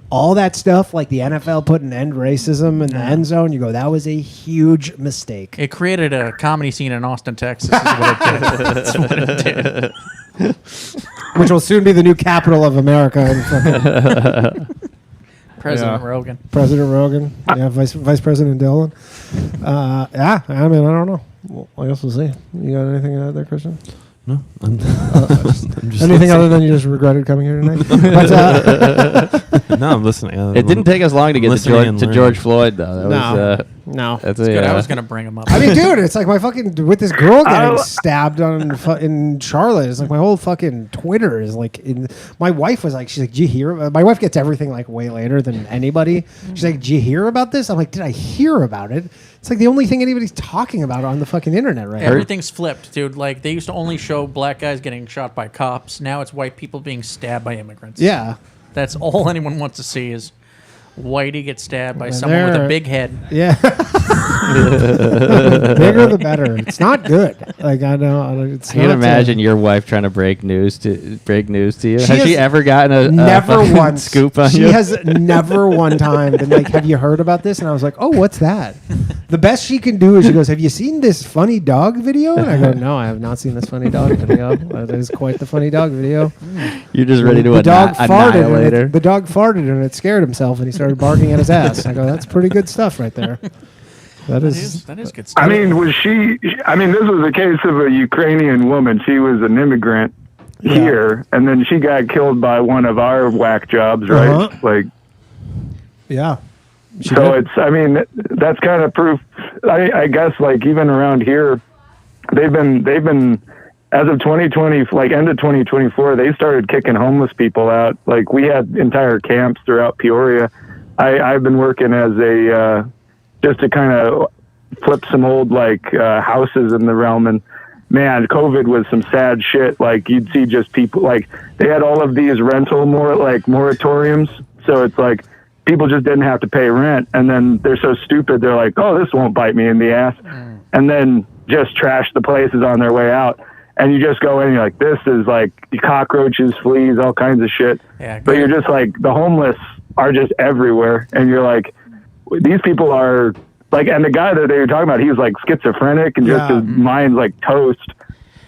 all that stuff, like the NFL put an end racism in the end zone, you go, that was a huge mistake. It created a comedy scene in Austin, Texas. Is what it did. That's what it did. Which will soon be the new capital of America. President Rogan. President Rogan. Yeah, Vice President Dillon. Yeah, I mean, I don't know. Well, I guess we'll see. You got anything to add there, Christian? No. I'm just anything other than you just regretted coming here tonight? No, I'm listening. It didn't take us long to get to George Floyd, though. No. That's good. I was going to bring him up. I mean, dude, it's like my fucking, with this girl getting stabbed in Charlotte, it's like my whole fucking Twitter is like, my wife was like, she's like, did you hear? My wife gets everything like way later than anybody. She's like, did you hear about this? I'm like, did I hear about it? It's like the only thing anybody's talking about on the fucking internet right now. Everything's flipped, dude. Like, they used to only show black guys getting shot by cops. Now it's white people being stabbed by immigrants. Yeah. That's all anyone wants to see is Whitey get stabbed by someone with a big head. Yeah. Bigger the better. It's not good. Like, I can't imagine your wife trying to break news to you. Has she ever gotten a scoop on you? She has never one time been like, have you heard about this? And I was like, oh, what's that? The best she can do is she goes, have you seen this funny dog video? And I go, no, I have not seen this funny dog video. That is quite the funny dog video. You're just ready to annihilate her. The dog farted and it scared himself and he started barking at his ass. I go, that's pretty good stuff right there. That is good stuff. I mean, this was a case of a Ukrainian woman. She was an immigrant here, and then she got killed by one of our whack jobs, right? Uh-huh. Like, yeah. That's kind of proof. I guess, like, even around here, they've been as of 2020, like end of 2024, they started kicking homeless people out. Like, we had entire camps throughout Peoria. I've been working as a just to kind of flip some old houses in the realm, and man, COVID was some sad shit. Like, you'd see just people, like, they had all of these rental moratoriums, so it's like people just didn't have to pay rent, and then they're so stupid, they're like, oh, this won't bite me in the ass, and then just trash the places on their way out. And you just go in and you're like, this is like cockroaches, fleas, all kinds of shit. Yeah, but you're just like, the homeless are just everywhere. And you're like, these people are like, and the guy that they were talking about, he was like schizophrenic and just his mind's like toast.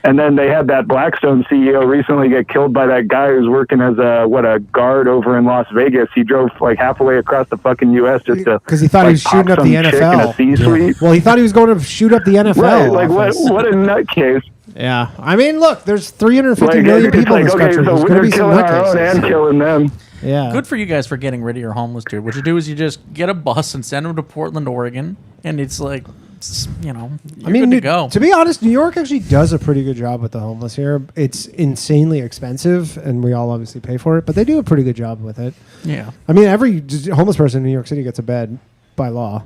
And then they had that Blackstone CEO recently get killed by that guy who's working as a guard over in Las Vegas. He drove like halfway across the fucking U.S. just to, because he thought he was shooting up the NFL. C-suite. Well, he thought he was going to shoot up the NFL. Right, like what a nutcase. Yeah, I mean, look, there's 350 million people in this country. So we're killing our own and killing them. Yeah. Good for you guys for getting rid of your homeless dude. What you do is you just get a bus and send them to Portland, Oregon, and it's like, you're good to go. To be honest, New York actually does a pretty good job with the homeless here. It's insanely expensive, and we all obviously pay for it, but they do a pretty good job with it. Yeah. I mean, every homeless person in New York City gets a bed by law.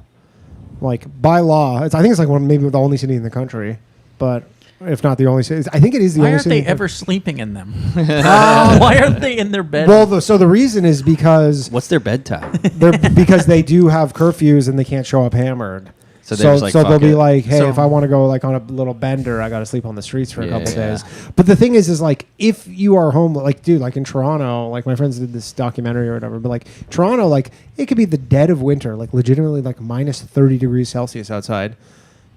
Like by law, I think it's like maybe the only city in the country, but if not the only city, I think it is the Why only aren't city. they ever sleeping in them? Why aren't they in their bed? Well, so the reason is because What's their bedtime? because they do have curfews and they can't show up hammered. So they're just like, they'll "Fuck be it." like, hey, So- if I want to go like on a little bender, I got to sleep on the streets for a couple Yeah. days. But the thing is like if you are home, like dude, like in Toronto, like my friends did this documentary or whatever, but like Toronto, like it could be the dead of winter, like legitimately like minus 30 degrees Celsius outside.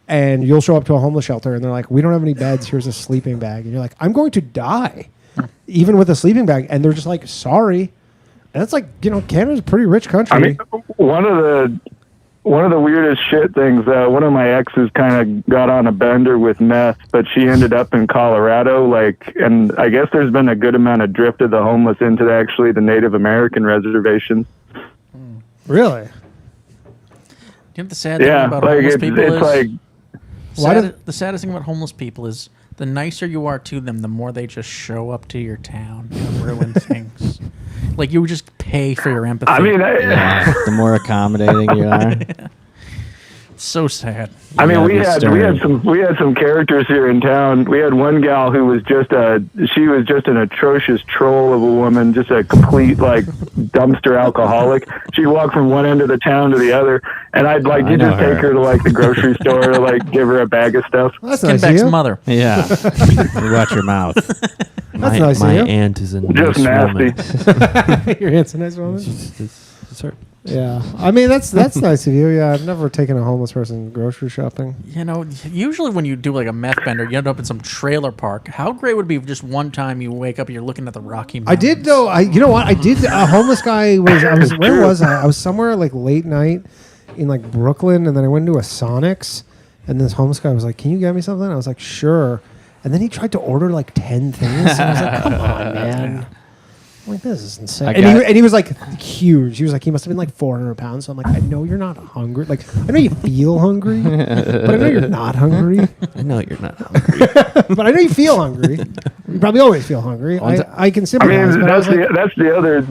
And you'll show up to a homeless shelter and they're like, we don't have any beds. Here's a sleeping bag. And you're like, I'm going to die even with a sleeping bag. And they're just like, sorry. And it's like, Canada's a pretty rich country. I mean, one of the weirdest shit things. One of my exes kind of got on a bender with meth, but she ended up in Colorado. And I guess there's been a good amount of drift of the homeless into the Native American reservations. Really? You know what the sad thing about homeless people is? The saddest thing about homeless people is the nicer you are to them, the more they just show up to your town and ruin things. Like you just pay for your empathy. I mean, The more accommodating you are. It's so sad. I mean, we had some characters here in town. We had one gal who was just an atrocious troll of a woman, just a complete dumpster alcoholic. She'd walk from one end of the town to the other, and I'd take her to the grocery store to give her a bag of stuff. That's nice of Kinback's you. mother. Yeah. Watch your mouth. That's nice of My you. aunt is a Just nice nasty. woman. Your aunt's a nice woman. It's her. Yeah, I mean that's nice of you. Yeah, I've never taken a homeless person grocery shopping. Usually when you do a meth bender, you end up in some trailer park. How great would it be if just one time you wake up and you're looking at the Rocky Mountains? I did though. You know what? I did. A homeless guy was. Where was I? I was somewhere late night in Brooklyn, and then I went into a Sonics, and this homeless guy was like, "Can you get me something?" I was like, "Sure." And then he tried to order 10 things. And I was like, "Come on, man." I'm like, this is insane. And he was huge. He was he must have been 400 pounds. So I'm like, I know you're not hungry. I know you feel hungry, but I know you're not hungry. I know you're not hungry. But I know you feel hungry. You probably always feel hungry. I can sympathize. I mean, that's the other,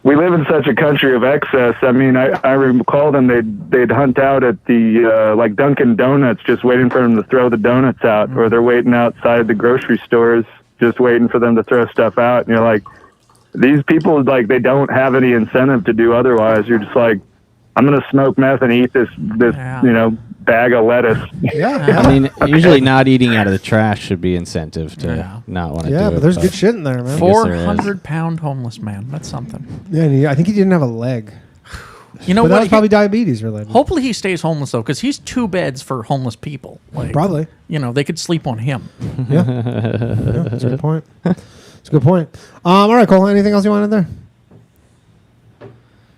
we live in such a country of excess. I mean, I recall them, they'd hunt out at the, Dunkin' Donuts, just waiting for them to throw the donuts out, or they're waiting outside the grocery stores, just waiting for them to throw stuff out. And you're like, these people, they don't have any incentive to do otherwise. You're just like, I'm going to smoke meth and eat this bag of lettuce. Yeah. I mean, usually not eating out of the trash should be incentive to not want to do it. Yeah, but there's good shit in there, man. 400-pound homeless man. That's something. Yeah, and I think he didn't have a leg. You know but what? That was probably diabetes related. Hopefully he stays homeless though, because he's 2 beds for homeless people. Probably. They could sleep on him. Yeah. That's a good point. It's a good point. All right, Cole. Anything else you wanted there?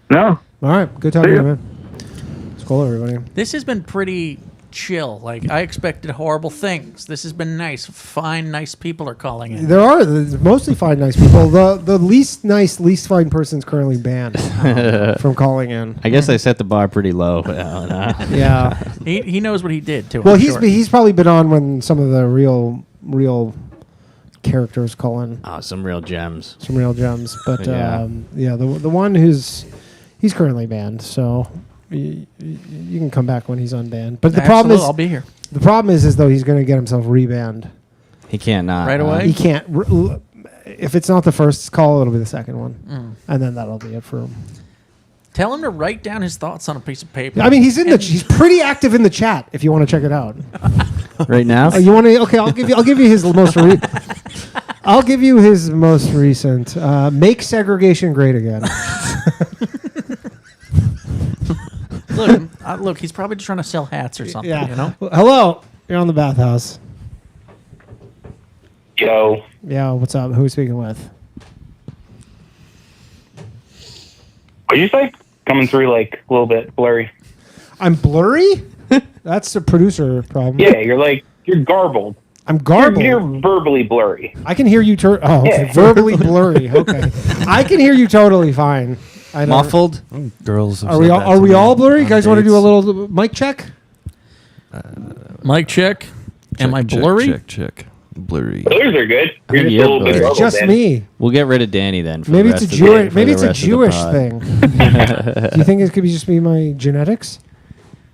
No. All right. Good talking to you, man. It's cool, everybody. This has been pretty chill. I expected horrible things. This has been nice. Fine, nice people are calling in. There's mostly fine, nice people. The least nice, least fine person is currently banned from calling in. I guess I set the bar pretty low. Yeah. He knows what he did too. Well, he's probably been on when some of the real characters call in. Oh, some real gems. But Yeah. The one he's currently banned. So you can come back when he's unbanned. But the problem is, I'll be here. The problem is though he's going to get himself rebanned. He can't not right away. He can't. If it's not the first call, it'll be the second one, and then that'll be it for him. Tell him to write down his thoughts on a piece of paper. I mean, he's pretty active in the chat. If you want to check it out, right now. You want to? Okay, I'll give you his most. I'll give you his most recent. Make segregation great again. Look, he's probably just trying to sell hats or something. Yeah. Well, hello, you're on the Bathhouse. Yo. Yeah, what's up? Who are we speaking with? What you say? Coming through a little bit blurry. I'm blurry? That's the producer problem. Yeah, you're garbled. I'm garbled. You're verbally blurry. I can hear you. Yeah. Verbally blurry. Okay, I can hear you totally fine. Muffled. Girls. Are we all blurry? You guys want to do a little mic check? Mic check. Am I blurry? Check. blurry. Those are good. I think You're just a you're little bit blurry. muddled, Just Danny. me. We'll get rid of Danny then. For Maybe the it's a rest of the- Jewish. for Maybe the it's a rest of the Jewish pod. thing. Do you think it could be just be my genetics?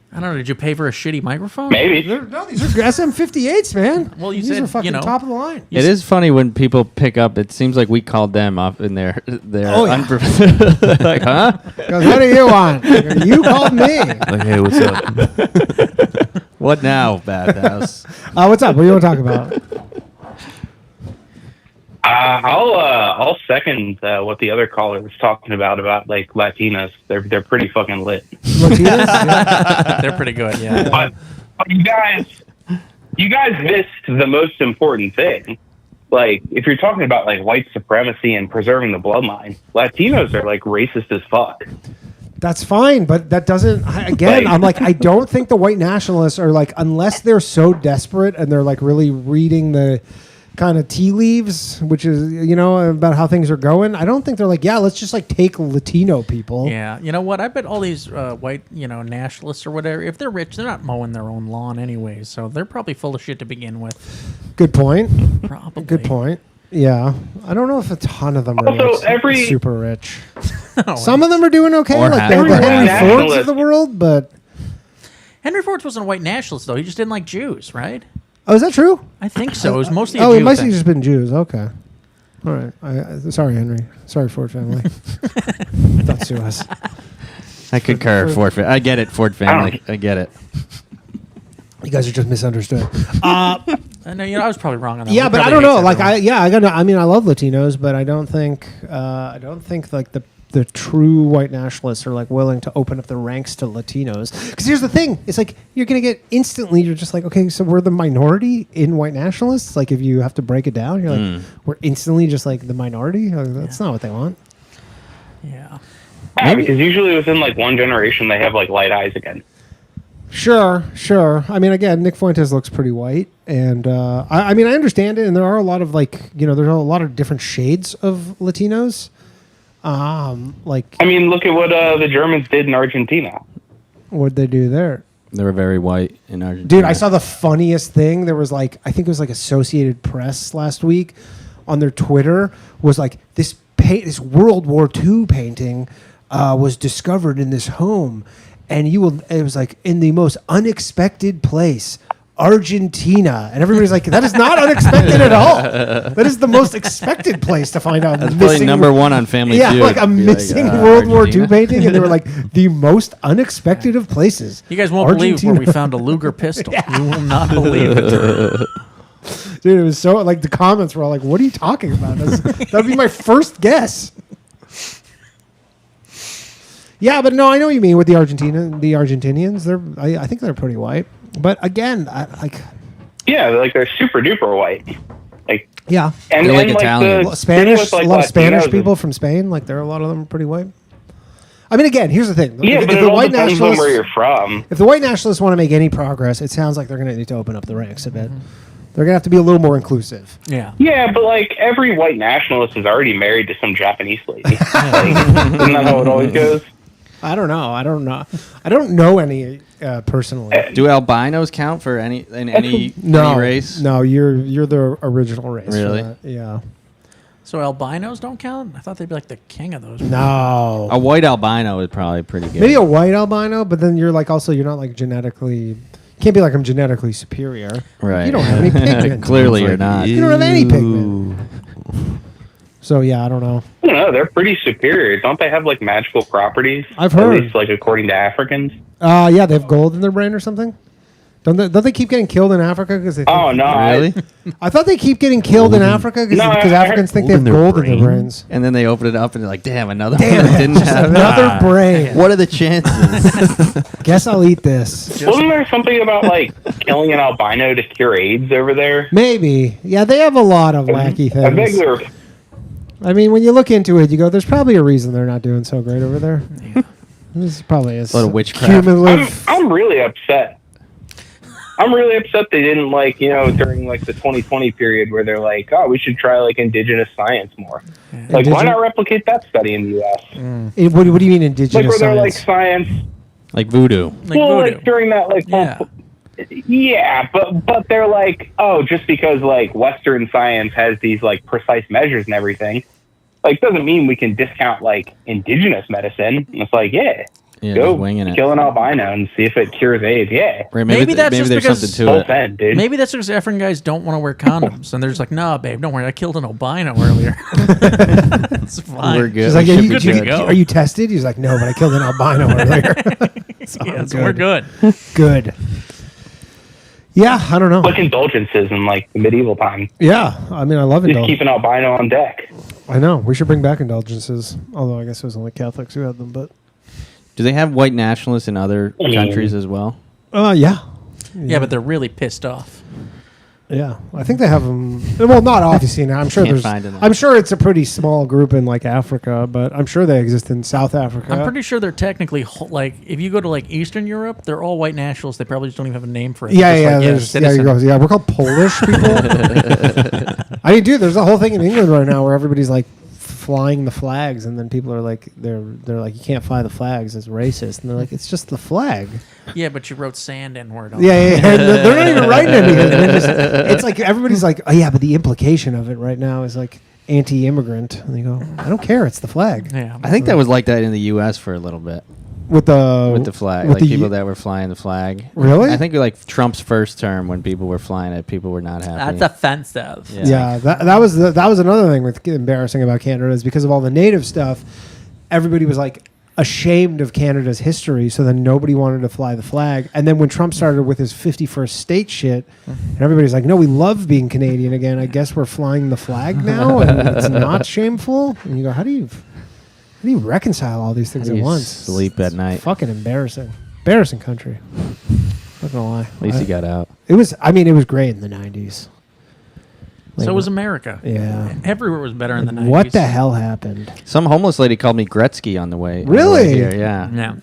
I don't know. Did you pay for a shitty microphone? Maybe. No, these are SM58s, man. Well, you these said, are fucking you know, top of the line. It is funny when people pick up. It seems like we called them up in their Oh, yeah. like, huh? Goes, what do you want? You called me. Like, hey, what's up? What now, Bathhouse? What's up? What do you want to talk about? I'll second what the other caller was talking about like Latinas. They're pretty fucking lit. Latinas? Yeah. They're pretty good, yeah. But you guys missed the most important thing. Like, if you're talking about like white supremacy and preserving the bloodline, Latinos are like racist as fuck. That's fine, but that doesn't. Again, I'm like, I don't think the white nationalists are like, unless they're so desperate and they're like really reading the kind of tea leaves, which is, you know, about how things are going. I don't think they're like, yeah, let's just like take Latino people. Yeah, you know what? I bet all these white, nationalists or whatever, if they're rich, they're not mowing their own lawn anyway, so they're probably full of shit to begin with. Good point. Probably. Good point. Yeah, I don't know if a ton of them are Also, like, super rich. Oh, Some of them are doing okay, Or like the happy. Henry Every Fords of the world, but Henry Ford wasn't a white nationalist, though. He just didn't like Jews, right? oh, is that true? I think so. It was mostly Oh, a it Jew must thing. have just been Jews. Okay. All right. Sorry, Henry. Sorry, Ford family. Don't sue us. I concur, Ford. I get it, Ford family. I get it. You guys are just misunderstood. No, I was probably wrong on that. Yeah, We but I probably don't know. hate Like, everyone. I mean, I love Latinos, but I don't think like the true white nationalists are like willing to open up the ranks to Latinos. Because here's the thing: it's like you're gonna get instantly. You're just like, okay, so we're the minority in white nationalists. Like, if you have to break it down, you're like, we're instantly just like the minority. Like, that's not what they want. Yeah. Yeah, because usually within like one generation they have like light eyes again. Sure. I mean, again, Nick Fuentes looks pretty white, and I mean, I understand it, and there are a lot of like, there's a lot of different shades of Latinos. Like, I mean, look at what the Germans did in Argentina. what'd they do there? They were very white in Argentina. Dude, I saw the funniest thing. There was like, I think it was like Associated Press last week on their Twitter was like this World War II painting was discovered in this home, and it was like in the most unexpected place, Argentina, and everybody's like, that is not unexpected at all. That is the most expected place to find out. That's probably number one on Family Feud. Yeah, like a missing World War II painting, and they were like the most unexpected of places. You guys won't believe where we found a Luger pistol. You will not believe it. Dude, it was so like the comments were all like, "What are you talking about?" That would be my first guess. Yeah, but no, I know what you mean with the Argentinians. I think they're pretty white, but again, Yeah, they're super duper white. Like yeah, and They're like and, Italian. the Spanish, thing with, like, a lot of Spanish Latinos people is- from Spain. Like there are a lot of them pretty white. I mean, again, here's the thing. Yeah, if but it the all white depends on where nationalists, you're from. if the white nationalists want to make any progress, it sounds like they're going to need to open up the ranks a bit. They're going to have to be a little more inclusive. Yeah. Yeah, but like every white nationalist is already married to some Japanese lady. Like, isn't that how it always goes? I don't know. I don't know any personally. Do albinos count for any race? No, you're the original race. for Really? that. Yeah. So albinos don't count? I thought they'd be like the king of those. No. A white albino is probably pretty good. Maybe a white albino, but then you're like also you're not like genetically. Can't be like I'm genetically superior. Right. You don't have any pigment. Clearly, you're not. You don't have any pigment. So yeah, I don't know. I don't know. They're pretty superior. Don't they have like magical properties? I've heard. At least like according to Africans. Yeah, they have gold in their brain or something. Don't they keep getting killed in Africa because they? Oh no! Really? I thought they keep getting killed in Africa because Africans think they have gold in their brains. And then they open it up and they're like, "Damn, another Damn one that it, didn't just have another brain. What are the chances?" Guess I'll eat this. Wasn't there something about like killing an albino to cure AIDS over there? Maybe. Yeah, they have a lot of wacky I think things. they're. I mean, when you look into it, you go, "There's probably a reason they're not doing so great over there." This probably is a lot of witchcraft. cumulative. I'm really upset. I'm really upset they didn't during like the 2020 period where they're like, oh, we should try like indigenous science more. Like, why not replicate that study in the U.S.? What do you mean indigenous Like where they're like science? science. Like voodoo. Like during that whole Yeah, but they're like, oh, just because like Western science has these like precise measures and everything, like doesn't mean we can discount like indigenous medicine. And it's like, go winging it. kill an albino and see if it cures AIDS. Yeah, Right, Maybe that's just there's because something to it. Fed, dude. Maybe that's because African guys don't want to wear condoms, and they're just like, "Nah, babe, don't worry. I killed an albino earlier. It's fine. We're good. She's like, We are should you, be good to good. go? Are you tested? He's like, no, but I killed an albino earlier. Yeah, so we're good. Good. Yeah, I don't know. Like indulgences in like the medieval time. Yeah, I mean, I love Just indulgences. keep an albino on deck. I know. We should bring back indulgences. Although I guess it was only Catholics who had them. But Do they have white nationalists in other countries as well? yeah. Yeah, but they're really pissed off. Yeah, I think they have them. Well, not obviously now. I'm sure Can't there's. find them. I'm sure it's a pretty small group in like Africa, but I'm sure they exist in South Africa. I'm pretty sure they're technically like if you go to like Eastern Europe, they're all white nationalists. They probably just don't even have a name for it. Yeah, They're yeah, just like, there's, citizen. we're called Polish people. I mean, dude, there's a whole thing in England right now where everybody's like flying the flags, and then people are like, they're like, you can't fly the flags, it's racist, and they're like, it's just the flag. Yeah, but you wrote sand and word on Yeah, it. and they're not even writing anything. It's like everybody's like, oh yeah, but the implication of it right now is like anti-immigrant, and they go, I don't care, it's the flag. Yeah, I think that was like that in the U.S. for a little bit. With the flag, with like the people that were flying the flag. Really? I think like Trump's first term when people were flying it, people were not happy. That's offensive. Yeah, that was another thing with embarrassing about Canada is because of all the native stuff. Everybody was like ashamed of Canada's history, so then nobody wanted to fly the flag. And then when Trump started with his 51st state shit, and everybody's like, "No, we love being Canadian again. I guess we're flying the flag now, and it's not shameful." And you go, "How do you reconcile all these things How at do you once?" sleep at night. Fucking embarrassing country. Not gonna lie. At least he got out. It was great in the 90s. So was America. Yeah. Everywhere was better in the 90s. What the hell happened? Some homeless lady called me Gretzky on the way. Really? Here. Yeah. Yeah.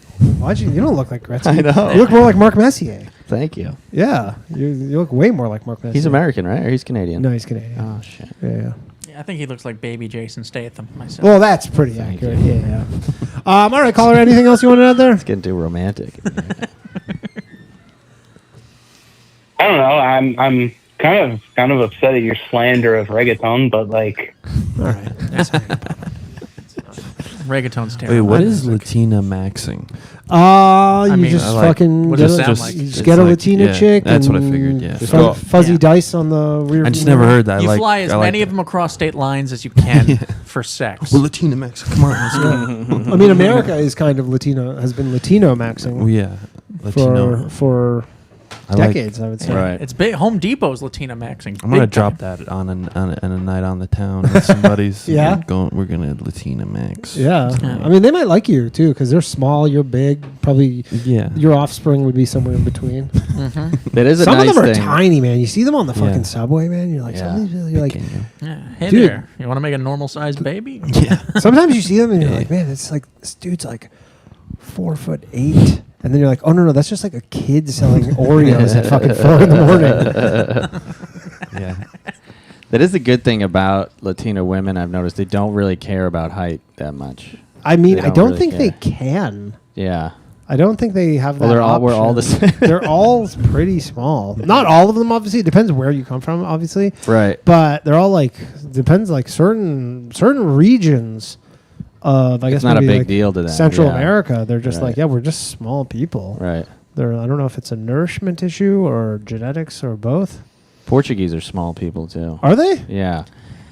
Why'd you don't look like Gretzky. I know. You look more like Mark Messier. Thank you. Yeah. You look way more like Mark Messier. He's American, right? Or he's Canadian? No, he's Canadian. Oh, shit. Yeah. Yeah, I think he looks like baby Jason Statham myself. Well, that's pretty accurate. Yeah. All right, caller. Anything else you want to add there? It's getting too romantic. I don't know. I'm kind of upset at your slander of reggaeton, but like, all right. Reggaeton's terrible. Wait, what is Latina maxing? You just fucking what get does it a, sound like? you just get a like- Latina yeah, chick. that's what I and figured, yeah. Fuzzy dice on the rear. I just never heard that. You fly as many of them across state lines as you can for sex. Well, Latina max. Come on, let's go. I mean, America is kind of Latino, has been Latino maxing. Well, yeah, Latino. for decades, I would say. Right. It's big. Home Depot's Latina maxing. I'm gonna Big drop time. that on a night on the town with some buddies. Yeah? We're gonna Latina max. Yeah. I mean, they might like you too because they're small, you're big. Probably your offspring would be somewhere in between. That is a Some nice of them are thing. tiny, man. You see them on the fucking Yeah. subway, man. You're like, Yeah. you're like, Yeah. Hey Dude. there. You want to make a normal sized baby? Yeah. sometimes you see them and you're like, man, it's like this dude's like 4'8", and then you're like, oh no, that's just like a kid selling Oreos at fucking 4 in the morning. Yeah. That is the good thing about Latino women. I've noticed they don't really care about height that much. I mean, They I don't really think care. they can. Yeah. I don't think they have that. Well, we're all the option. same. They're all pretty small. Not all of them, obviously. It depends where you come from, obviously. Right. But they're all like depends like certain regions of I guess It's not a maybe, big like, deal to them. Central Yeah. America. They're just Right. like, yeah, we're just small people. Right. I don't know if it's a nourishment issue or genetics or both. Portuguese are small people too. Are they? Yeah.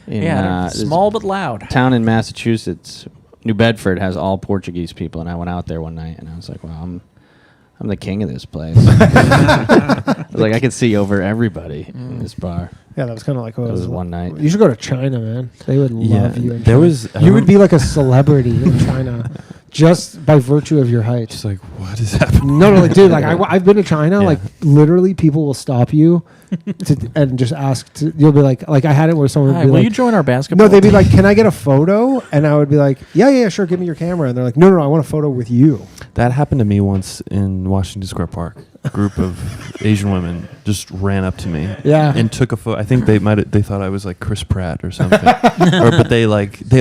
In, Yeah, they're there's small but loud. a town in Massachusetts, New Bedford, has all Portuguese people, and I went out there one night and I was like, "Wow, I'm the king of this place." I was like, I could see over everybody in this bar. Yeah, that was kind of like what It was one night. You should go to China, man. They would love you. In there China. was- I You would be like a celebrity in China, just by virtue of your height. Just like, what is happening? No, like, dude, like I've been to China. Yeah. Like, literally, people will stop you and just ask. You'll be like I had it where someone would Hi, be will like, you join our basketball? No, they'd be like, "Can I get a photo?" And I would be like, "Yeah, sure, give me your camera." And they're like, "No, I want a photo with you." That happened to me once in Washington Square Park. A group of Asian women just ran up to me, Yeah. and took a photo. I think they thought I was like Chris Pratt or something, but they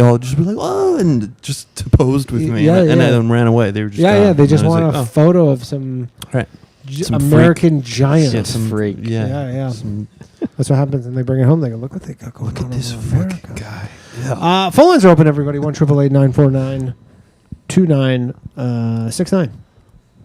all just were like, "Oh," and just posed with me, Yeah, and yeah. then ran away. They were just Yeah, gone. they And just I was want like, a oh. photo of some Right. American giant. Just some freak. Yeah. That's what happens when they bring it home. They go, look what they got going on. Look at this fucking guy. Yeah. Phone lines are open, everybody. 1-888-949-2969.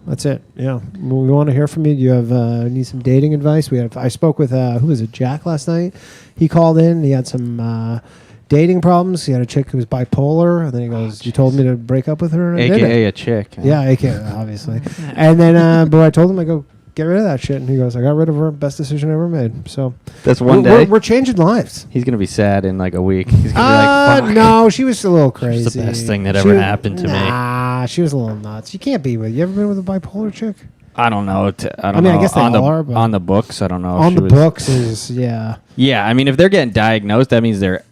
That's it. Yeah. We want to hear from you. You have need some dating advice? I spoke with who was it? Jack last night. He called in. He had some dating problems. He had a chick who was bipolar, and then he goes, "You told me to break up with her." And AKA a chick. Yeah, AKA obviously. And then, but I told him, I go, get rid of that shit. And he goes, I got rid of her. Best decision I ever made. So that's one day. We're changing lives. He's gonna be sad in like a week. He's gonna be like, fuck. No, she was a little crazy. It's the best thing that ever happened to me. Nah, she was a little nuts. You can't be with. You ever been with a bipolar chick? I don't know. I don't know. I guess they are, but on the books, I don't know. On the books is yeah. Yeah, I mean, if they're getting diagnosed, that means they're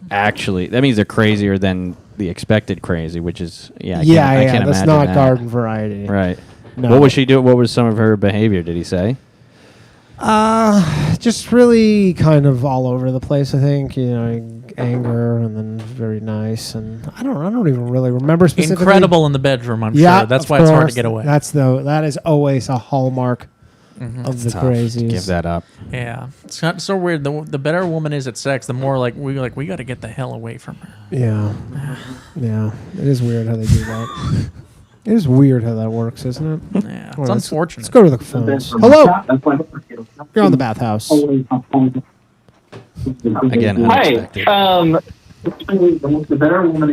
crazier than the expected crazy, which is I can't that's imagine not that. garden variety. Right. No. What was she doing? What was some of her behavior? Did he say? Just really kind of all over the place. I think anger, and then very nice, and I don't even really remember specifically. Incredible in the bedroom, I'm sure. That's why it's hard to get away. That is always a hallmark of the crazies. Give that up. Yeah, it's not so weird. The better a woman is at sex, the more we got to get the hell away from her. Yeah, yeah. It is weird how they do that. It is weird how that works, isn't it? Yeah, it's unfortunate. Let's go to the phones. Hello. You're on the Bathhouse. Again, Hi.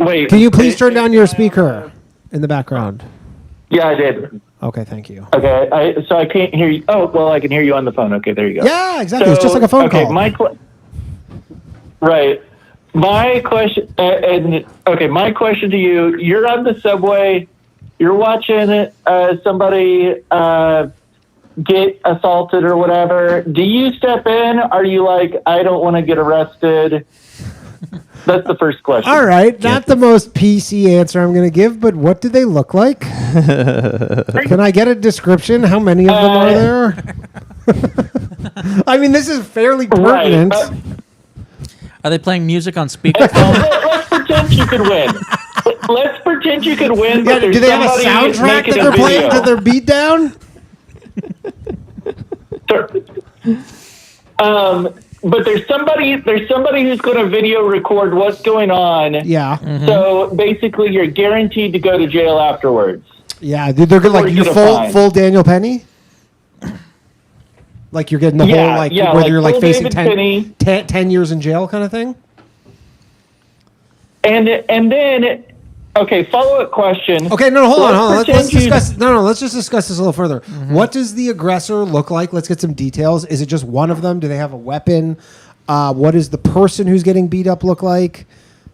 Wait. Can you please turn down your speaker in the background? Yeah, I did. Okay, thank you. Okay, so I can't hear you. Oh, well, I can hear you on the phone. Okay, there you go. Yeah, exactly. It's just like a phone call. Right. My question, my question to you: you're on the subway, you're watching somebody get assaulted or whatever. Do you step in? Are you like, I don't want to get arrested? That's the first question. All right, not the most PC answer I'm going to give, but what do they look like? Can I get a description? How many of them are there? I mean, this is fairly pertinent. Are they playing music on speakerphone? Let's pretend you could win. Let's pretend you could win. Yeah, do they have a soundtrack that they're playing to their beat down? But there's somebody who's going to video record what's going on. Yeah. Mm-hmm. So basically, you're guaranteed to go to jail afterwards. Yeah, dude, they're gonna you full Daniel Penny. Like you're getting the whole whether you're like facing 10 years in jail kind of thing. And then. Okay, follow-up question. Okay, hold on. Let's discuss. Let's just discuss this a little further. Mm-hmm. What does the aggressor look like? Let's get some details. Is it just one of them? Do they have a weapon? What does the person who's getting beat up look like?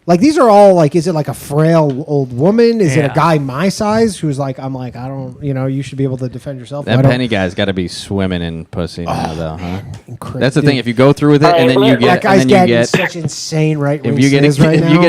Like these are all like, is it like a frail old woman? Is it a guy my size who's like, I'm like, I don't, you should be able to defend yourself. That Penny guy's got to be swimming in pussy now, though, huh? Incredible. That's the thing. If you go through with it and then you get, that guy's getting such insane right. If you get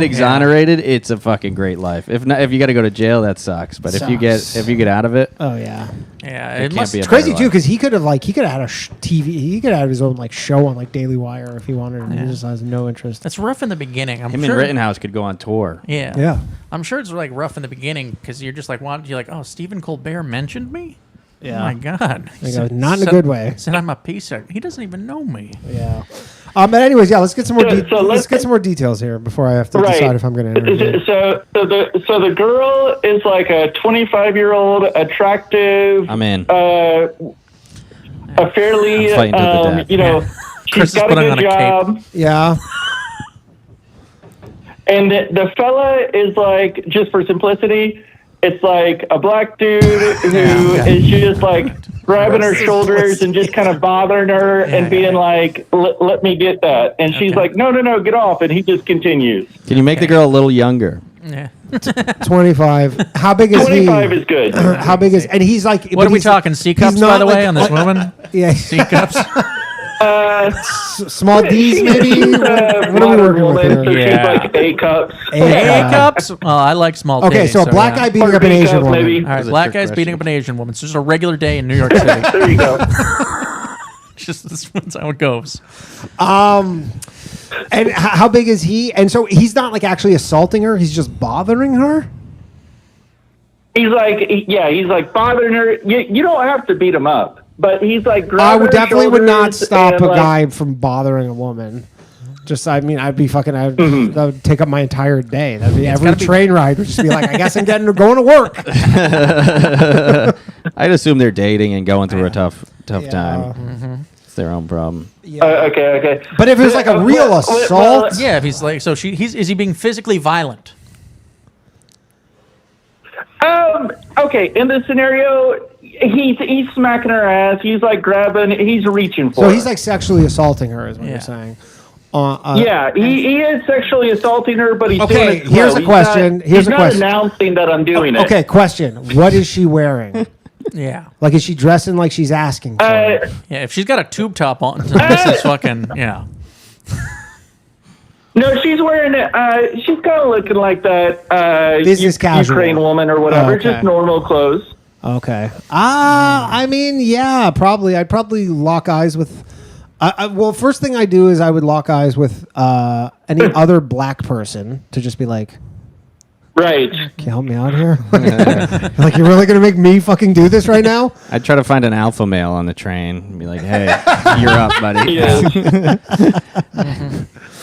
exonerated, it's a fucking great life. If not, if you got to go to jail, that sucks. But if you get out of it, oh yeah. Yeah, it's crazy too because he could have had a TV. He could have his own like show on like Daily Wire if he wanted. And he just has no interest. It's rough in the beginning. Him and Rittenhouse could go on tour. Yeah. I'm sure it's like rough in the beginning because you're just like, oh, Stephen Colbert mentioned me. Yeah. Oh my God. Not in a good way. Said I'm a piece of. He doesn't even know me. Yeah. But anyways, let's get some more. Let's get some more details here before I have to decide if I'm going to interview. So the girl is like a 25-year-old, attractive. I'm in. A fairly, she's got a good job. Yeah. And the fella is like, just for simplicity, it's like a black dude who is just like grabbing her shoulders and just kind of bothering her and being like, let me get that. And she's like, no, get off. And he just continues. Can you make the girl a little younger? Yeah. 25. How big is 25 is good. How big is, and he's like, what are we talking? C cups, by the way, on this woman? Yeah. C cups. Small D's, maybe? What are we working with here? So she's like A cups. A cups? Oh, I like small Okay, titties, so a black guy beating up an Asian woman. Maybe. All right, black guy's beating up an Asian woman. So it's a regular day in New York City. There you go. Just this one's how it goes. And how big is he? And so he's not like actually assaulting her. He's just bothering her. He's like bothering her. You don't have to beat him up. but he's like, I would definitely would not shoulders stop and, a like, guy from bothering a woman. Just, I mean, I'd be fucking. That would take up my entire day. That'd be every train ride would just be like, I guess I'm going to work. I'd assume they're dating and going through a tough time. It's their own problem. Okay. But if it was like a real assault, yeah. If he's like, so is he being physically violent? Okay. In this scenario, he's smacking her ass. He's like grabbing. He's reaching for. so her. he's like sexually assaulting her, is what you're saying. Yeah, he is sexually assaulting her, but he's doing Okay, it slow. here's a He's question. Not, Here's he's a not question. announcing that I'm doing it. Okay, question. What is she wearing? Yeah. Like, is she dressing like she's asking for it? Yeah. If she's got a tube top on, this is fucking yeah. No, she's wearing it. She's kind of looking like that Business casual. Ukraine woman or whatever, Okay. just normal clothes. Okay. I mean, yeah, probably. I'd probably lock eyes with. Well, first thing I do is I would lock eyes with any other black person to just be like, right. Can you help me out here? Like, you're really gonna make me fucking do this right now? I'd try to find an alpha male on the train and be like, hey, you're up, buddy.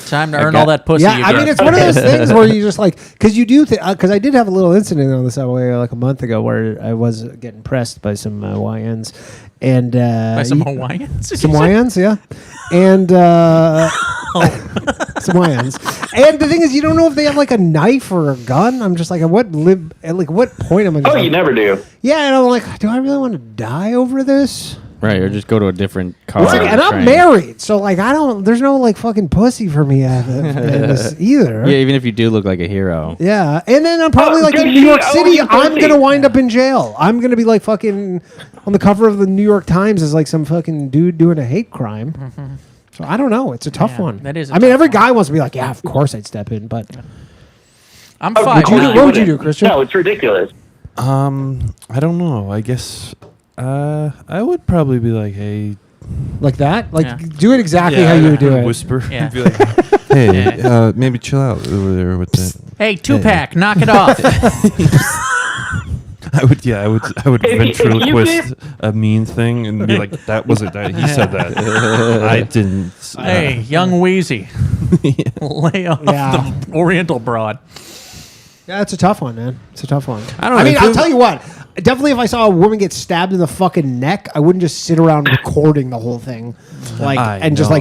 Time to earn all that pussy. Yeah, you I got. mean, it's one of those things where you just like, because you do, because I did have a little incident on the subway like a month ago where I was getting pressed by some YNs. And By some Hawaiians? Some YNs, yeah. And some YNs. And the thing is, you don't know if they have like a knife or a gun. I'm just like, at what point am I just You never do. Yeah, and I'm like, do I really want to die over this? Right, or just go to a different car. It's like, and I'm married, so like there's no like fucking pussy for me in this either. Yeah, even if you do look like a hero. Yeah, and then I'm probably like in New York City, I'm gonna wind up in jail. I'm gonna be like fucking on the cover of the New York Times as like some fucking dude doing a hate crime. So I don't know. It's a tough one. that is a I mean, every guy wants to be like, yeah, of course I'd step in, but I'm fine. What would you do, Christian? No, it's ridiculous. I don't know. I guess I would probably be like, hey, like that, like do it exactly how you would do it. Whisper. Yeah. Be like, hey, maybe chill out over there with that. Hey, 2-pack, knock it off. I would If ventriloquist a mean thing and be like, that wasn't that. He said that. I didn't. Hey, young Wheezy. Lay off the Oriental broad. Yeah, it's a tough one, man. It's a tough one. I don't know. I mean, I'll tell you what. Definitely, if I saw a woman get stabbed in the fucking neck, I wouldn't just sit around recording the whole thing, just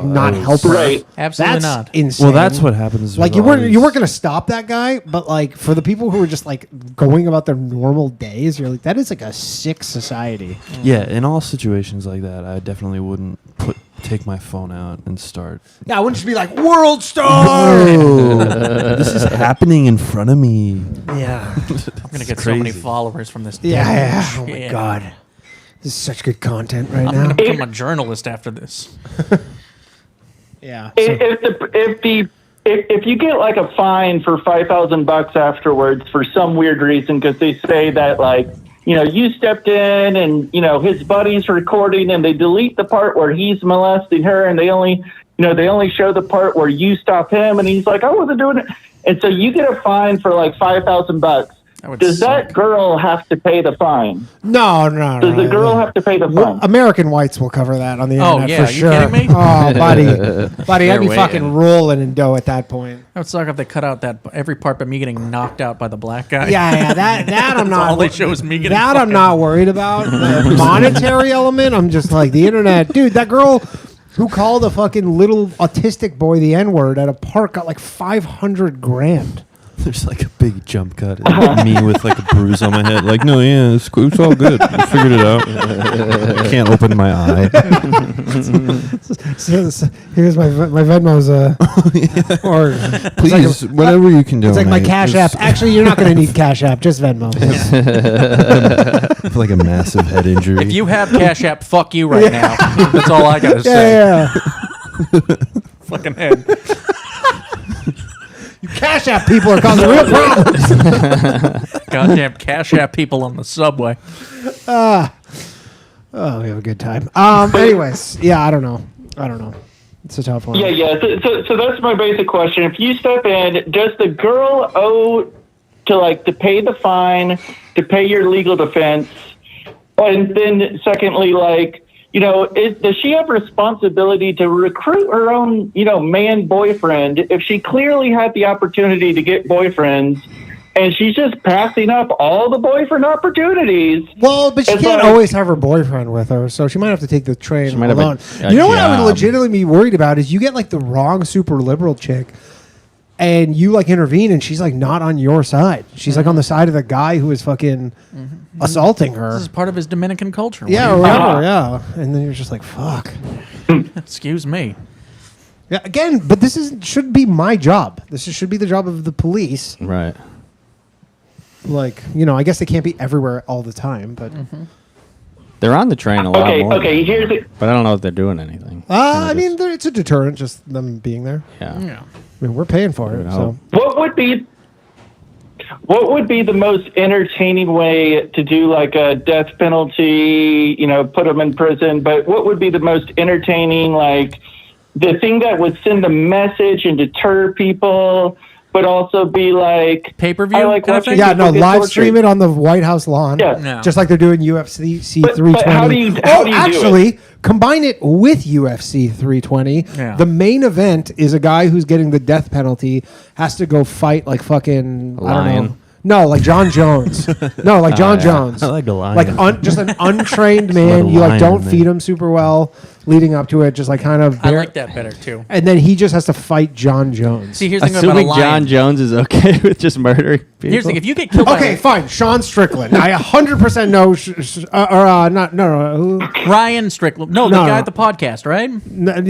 not help her. Right. Absolutely That's not. insane. Well, that's what happens. Like with you all weren't gonna stop that guy, but like for the people who are just like going about their normal days, you're like, that is like a sick society. Yeah, in all situations like that, I definitely wouldn't take my phone out and start. Yeah, I wouldn't just be like, world star. Oh, this is happening in front of me. Yeah, I'm gonna get so many followers from this. Yeah. damn Oh my shit. god, this is such good content right I'm now. gonna become a journalist after this. Yeah. If you get like a fine for $5,000 afterwards for some weird reason, because they say that like, you stepped in and, his buddy's recording and they delete the part where he's molesting her and they only show the part where you stop him and he's like, I wasn't doing it. And so you get a fine for like $5,000. Does that girl have to pay the fine? No. Does the girl have to pay the fine? American whites will cover that on the Oh, internet yeah, for are you sure. kidding me? Oh, buddy, I'd be They're fucking waiting. rolling in dough at that point. That would suck if they cut out that every part but me getting knocked out by the black guy. Yeah, that I'm not. All they show is me getting. That I'm not worried about. The monetary element, I'm just like the internet, dude. That girl who called a fucking little autistic boy the N-word at a park got like $500,000. There's like a big jump cut. Me with like a bruise on my head. Like, no, yeah, it's all good. I figured it out. I can't open my eye. Here's my Venmo's. Or please, like whatever you can do. It's like my Cash App. Actually, you're not going to need Cash App. Just Venmo. I feel like a massive head injury. If you have Cash App, fuck you right now. That's all I gotta say. Yeah. Fucking head. Cash App people are causing real problems. Goddamn Cash App people on the subway. Oh, we have a good time. Anyways, yeah, I don't know. It's a tough one. Yeah. So that's my basic question. If you step in, does the girl owe to pay the fine, to pay your legal defense, and then secondly, does she have responsibility to recruit her own, man boyfriend if she clearly had the opportunity to get boyfriends and she's just passing up all the boyfriend opportunities? Well, but she can't always have her boyfriend with her, so she might have to take the train alone. You know what I would legitimately be worried about is you get like the wrong super liberal chick and you like intervene and she's like not on your side. She's like on the side of the guy who is fucking assaulting her. This is part of his Dominican culture. Yeah, or whatever, yeah. And then you're just like, fuck. Excuse me. Yeah, again, but should be my job. Should be the job of the police. Right. Like, I guess they can't be everywhere all the time, but... They're on the train a lot more. Okay, here's it. But I don't know if they're doing anything. I mean, it's a deterrent, just them being there. Yeah. I mean, we're paying for it. So What would be the most entertaining way to do like a death penalty, put them in prison, but what would be the most entertaining, like the thing that would send a message and deter people, but also be like pay-per-view? I like watching live stream it on the White House lawn. Yeah. No. Just like they're doing UFC 320. But how do you actually, do it? Combine it with UFC 320. Yeah. The main event is a guy who's getting the death penalty has to go fight like fucking I don't know. No, like John Jones. No, like John Jones. I like a lion. Like just an untrained man. You like don't feed him super well leading up to it. Just like kind of. I like that better too. And then he just has to fight John Jones. See, here's the thing about a Assuming lion. John Jones is okay with just murdering people. Here's the thing: if you get killed by fine. Sean Strickland. I 100% know. No. Ryan Strickland. No, the guy at the podcast, right?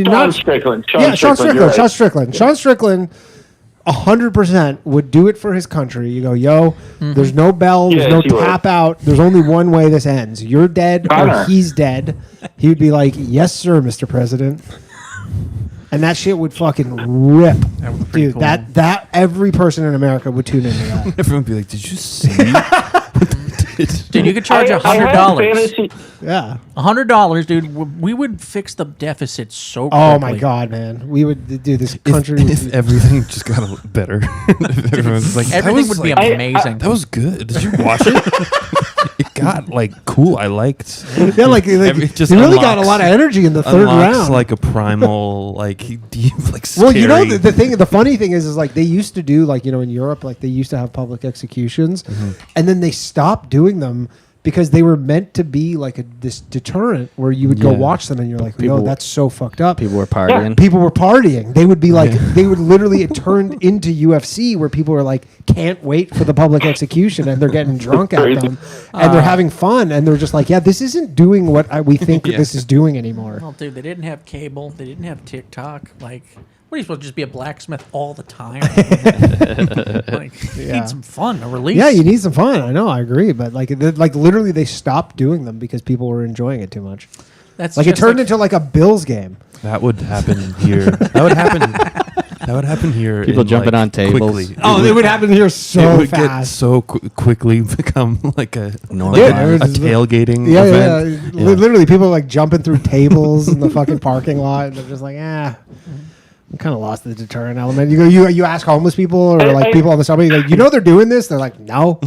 Sean Strickland. Sean Strickland. Sean Strickland. 100% would do it for his country. You go, there's no bell, there's no tap out. There's only one way this ends. You're dead or he's dead. He would be like, yes, sir, Mr. President. And that shit would fucking rip. Dude, cool. that every person in America would tune into that. Everyone would be like, did you see? Dude, you could charge $100. Yeah. $100, dude. We would fix the deficit so quickly. Oh, my God, man. We would do this country. If everything just got a little better. Everyone's like, everything would be amazing. That was good. Did you watch it? It got cool. I liked. Yeah, he really got a lot of energy in the third round. Like a primal, scary. Well, the funny thing is they used to do in Europe, they used to have public executions, and then they stopped doing them because they were meant to be this deterrent where you would go watch them and you're like, yo, that's so fucked up. People were partying. Yeah, people were partying. They would be they would literally, it turned into UFC where people were like, can't wait for the public execution and they're getting drunk at them and they're having fun and they're just like, yeah, this isn't doing what we think this is doing anymore. Well, dude, they didn't have cable. They didn't have TikTok. What are you supposed to just be a blacksmith all the time? You need some fun, a release. Yeah, you need some fun. I know, I agree, but literally, they stopped doing them because people were enjoying it too much. That's it turned into a Bills game. That would happen here. That would happen here. People jumping on tables. Quickly. It would happen here so fast. It would get so quickly become a tailgating event. Yeah. Literally, people jumping through tables in the fucking parking lot. And they're just like, I'm kind of lost the deterrent element. You ask homeless people or people on the subway, they're doing this? They're like, no.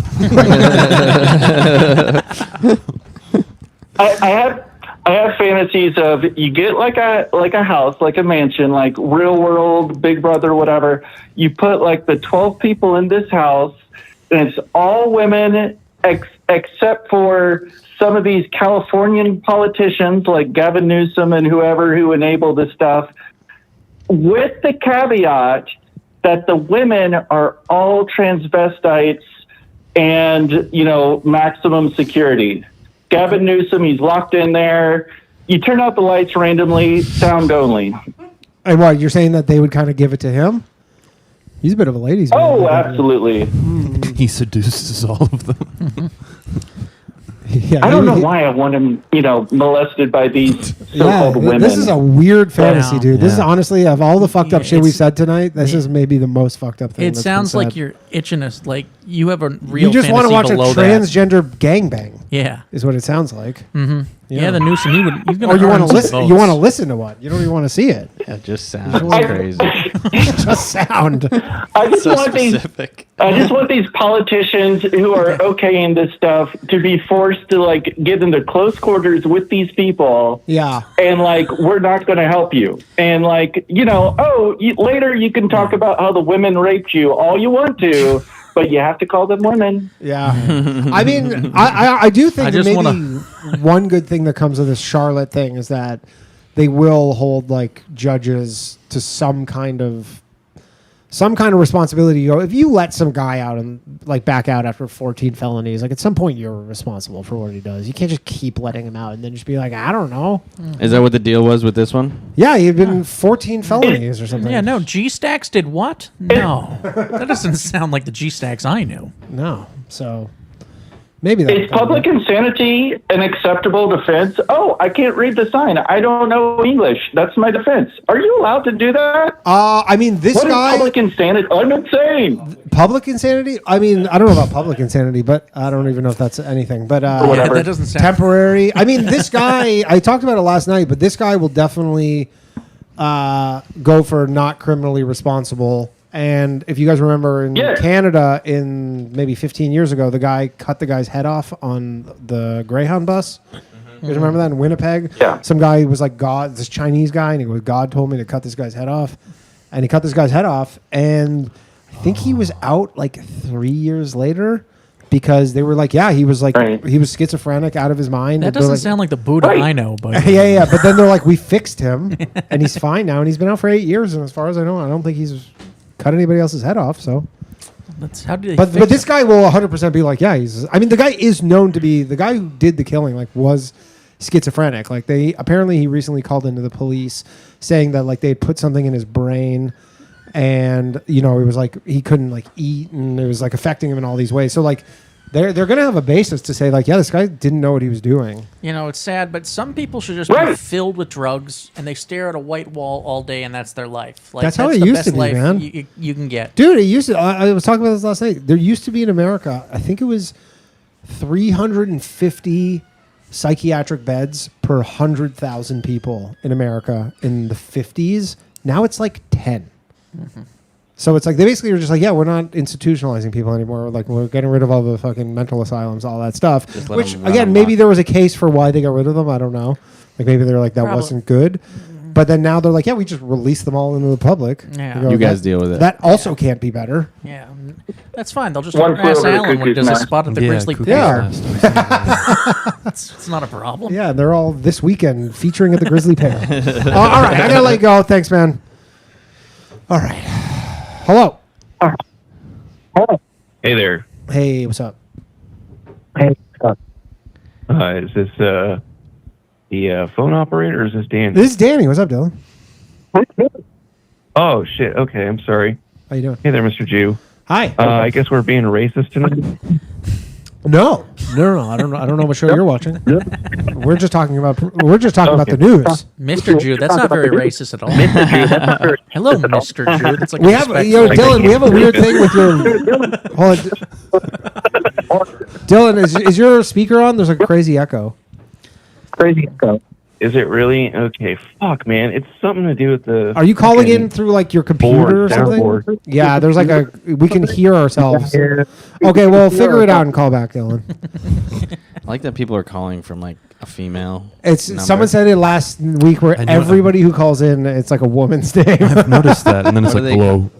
I have fantasies of you get like a house, like a mansion, like Real World, Big Brother, whatever. You put the 12 people in this house, and it's all women except for some of these Californian politicians like Gavin Newsom and whoever who enable this stuff, with the caveat that the women are all transvestites and, maximum security. Gavin Newsom, he's locked in there. You turn out the lights randomly, sound only. And what, you're saying that they would kind of give it to him? He's a bit of a ladies' man. Oh, absolutely. He seduces all of them. Yeah, I don't know why I want him, molested by these so-called women. This is a weird fantasy, dude. This is honestly, of all the fucked up shit we said tonight, this is maybe the most fucked up thing. It sounds like you're itching us, You have a real. You just want to watch a below transgender gangbang. Yeah, is what it sounds like. Mm-hmm. Yeah, the Newsom. He's going or you want to listen. You want to listen to what? You don't even want to see it. It just sounds crazy. Just sound. I just want these politicians who are okaying this stuff to be forced to like get into close quarters with these people. Yeah. And like, we're not going to help you. And like, later you can talk about how the women raped you all you want to, but you have to call them women. Yeah. I mean, I do think that maybe one good thing that comes of this Charlotte thing is that they will hold like judges to some kind of responsibility. You know, if you let some guy out and like back out after 14 felonies, like at some point you're responsible for what he does. You can't just keep letting him out and then just be like, I don't know. Is that what the deal was with this one? Yeah, he'd been 14 felonies or something. Yeah, no. G-Stacks did what? No, that doesn't sound like the G-Stacks I knew. No, so maybe that. Is public insanity an acceptable defense? Oh, I can't read the sign. I don't know English. That's my defense. Are you allowed to do that? I mean, this what guy. Is public insanity? I'm insane. Public insanity? I mean, I don't know about public insanity, but I don't even know if that's anything. But whatever. That doesn't sound temporary. I mean, this guy. I talked about it last night, but this guy will definitely go for not criminally responsible. And if you guys remember in Canada, in maybe 15 years ago, the guy cut the guy's head off on the Greyhound bus. You guys remember that in Winnipeg? Yeah. Some guy was like, God, this Chinese guy, and he goes, God told me to cut this guy's head off. And he cut this guy's head off. And I think he was out like 3 years later because they were like, yeah, he was like, he was schizophrenic, out of his mind. That doesn't sound like the Buddha I know. But yeah. But then they're like, we fixed him, and he's fine now. And he's been out for 8 years. And as far as I know, I don't think he's cut anybody else's head off. So that's how do they? But this guy will 100% be like, yeah, he's. I mean, the guy is known to be the guy who did the killing. Like, was schizophrenic. Like, he recently called into the police saying that like they had put something in his brain, and it was like he couldn't like eat, and it was like affecting him in all these ways. So like, they're gonna have a basis to say like, yeah, this guy didn't know what he was doing. It's sad, but some people should just be filled with drugs and they stare at a white wall all day, and that's their life. Like, that's how it used to be, man. You can get, dude. It used to. I was talking about this last night. There used to be in America, I think it was 350 psychiatric beds per 100,000 people in America in the 50s. Now it's like 10. Mm-hmm. So it's like they basically were just like, yeah, we're not institutionalizing people anymore. Like, we're getting rid of all the fucking mental asylums, all that stuff. Which, again, maybe there was a case for why they got rid of them. I don't know. Like, maybe they're like, that wasn't good. But then now they're like, yeah, we just release them all into the public. Yeah. Go, you guys deal with it. That also can't be better. Yeah, that's fine. They'll just ask Alan when he does a spot at the Grizzly Peak. Yeah. It's not a problem. Yeah, they're all this weekend featuring at the Grizzly Peak. All right, I gotta let you go. Thanks, man. All right. Hello. Hey there. Hey, what's up? Hey, is this the phone operator, or is this Danny? This is Danny. What's up, Dylan? Oh, shit. Okay, I'm sorry. How you doing? Hey there, Mr. Jew. Hi. I guess we're being racist tonight. No. I don't know what show you're watching. We're just talking about the news. Mr. Jew, that's not very racist at all. Hello, Mr. Jew. That's like we have, Dylan. We have a weird thing with your. Hold on. Dylan, is your speaker on? There's a crazy echo. Crazy echo. Is it really? Okay, fuck, man. It's something to do with the... Are you calling in through, like, your computer or something? Board. Yeah, there's, like, we can hear ourselves. Okay, well, figure it out and call back, Dylan. I like that people are calling from, like, a female number. Someone said it last week where everybody who calls in, it's like a woman's name. I've noticed that, and then it's like, hello.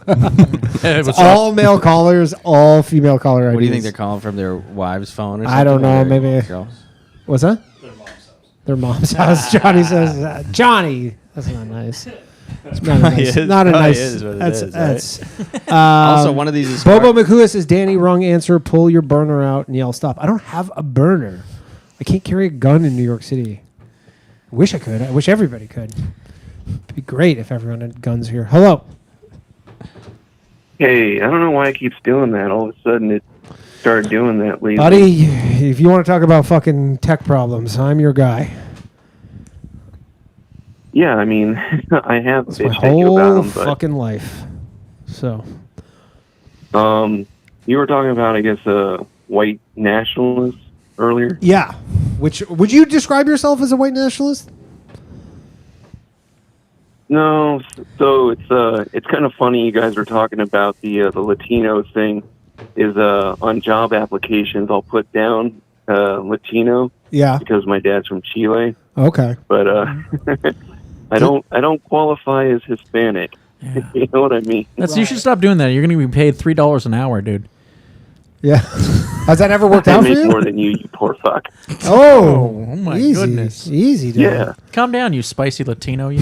It's all male callers, all female caller IDs. What do you think they're calling from, their wives' phone or something? I don't know, maybe. Girls? What's that? Their mom's house. Johnny says, Johnny. That's not nice. It's not nice. Not a nice. That's also, one of these is Bobo McHua says, Danny, wrong answer. Pull your burner out and yell stop. I don't have a burner. I can't carry a gun in New York City. I wish I could. I wish everybody could. It'd be great if everyone had guns here. Hello. Hey, I don't know why it keeps doing that. All of a sudden, it started doing that lately. Buddy, if you want to talk about fucking tech problems, I'm your guy. Yeah, I mean, I have my whole fucking life. So, You were talking about, I guess, white nationalists earlier. Yeah. Which would you describe yourself as a white nationalist? No, so it's kind of funny you guys were talking about the Latino thing. Is on job applications I'll put down Latino. Yeah. Because my dad's from Chile. Okay. But I don't qualify as Hispanic. Yeah. You know what I mean? You should stop doing that. You're going to be paid $3 an hour, dude. Yeah. Has that ever worked I out for make you? more than you poor fuck. Oh my easy, goodness. Easy, dude. Yeah. Calm down, you spicy Latino, you.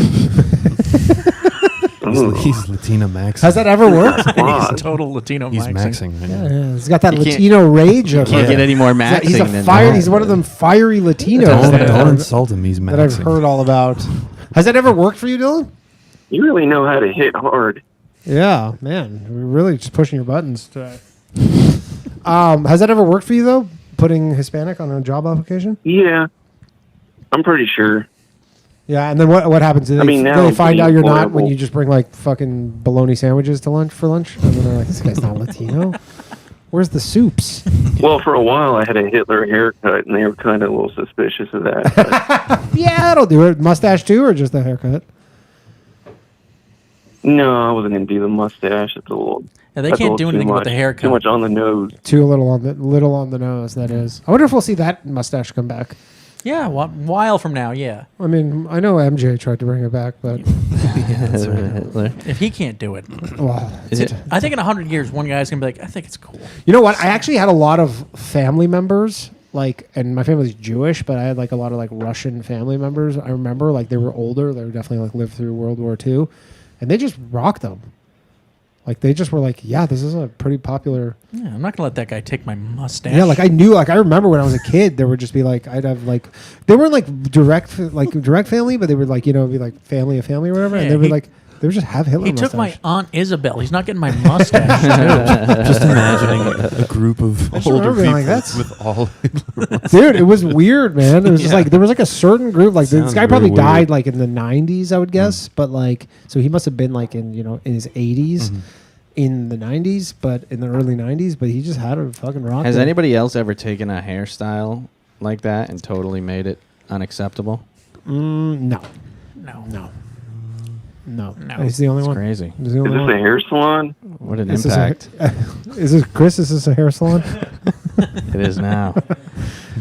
He's Latina maxing. Has that ever worked? He's total Latino He's maxing. maxing. Yeah, he's got that You can't- Latino rage. you of can't him. get any more maxing He's a than fire. that. He's one of them fiery Latinos. Don't insult him. He's that I've maxing. heard all about. Has that ever worked for you, Dylan? You really know how to hit hard. Yeah, man, we're really just pushing your buttons today. Has that ever worked for you though? Putting Hispanic on a job application? Yeah, I'm pretty sure. Yeah, and then what happens? Do I mean, do now they I'm find out being you're not horrible. when you just bring like fucking bologna sandwiches to lunch for lunch? And then they're like, this guy's not Latino. Where's the soups? Well, for a while I had a Hitler haircut, and they were kind of a little suspicious of that. but- Yeah, that'll do it. Mustache too, or just the haircut? no, I wasn't gonna do the mustache. It's a little. Yeah, they that's a can't little do too anything with the much. haircut. Too much on the nose. Too little on the nose. That is. I wonder if we'll see that mustache come back. Yeah, a while from now, yeah. I mean, I know MJ tried to bring it back, but If he can't do it. Well, I think in 100 years, one guy's going to be like, I think it's cool. you know what? I actually had a lot of family members, like, and my family's Jewish, but I had like a lot of like Russian family members. I remember like they were older. They were definitely like lived through World War II, and they just rocked them. Like they just were like, yeah, this is a pretty popular. Yeah, I'm not going to let that guy take my mustache. Yeah, like I knew, like I remember when I was a kid, there would just be like, I'd have like, they weren't like direct family, but they would like, be like family of family or whatever, and Yeah, they would like, they would just have Hitler. He took mustache. my Aunt Isabel. He's not getting my mustache. Just imagining a group of I just older remember being people like, that's- with all Hitler Dude, it was weird, man. It was just Yeah. like there was like a certain group. Like this Sounds guy probably really died weird. like in the 90s, I would guess. But like, so he must have been like in in his 80s, in the 90s, but in the early 90s. But he just had a fucking rock. Has it. anybody else ever taken a hairstyle like that and totally made it unacceptable? No. He's the only one. Crazy. He's the Is only this one. a hair salon? What an Is impact. Is this Chris? Is this a hair salon? It is now.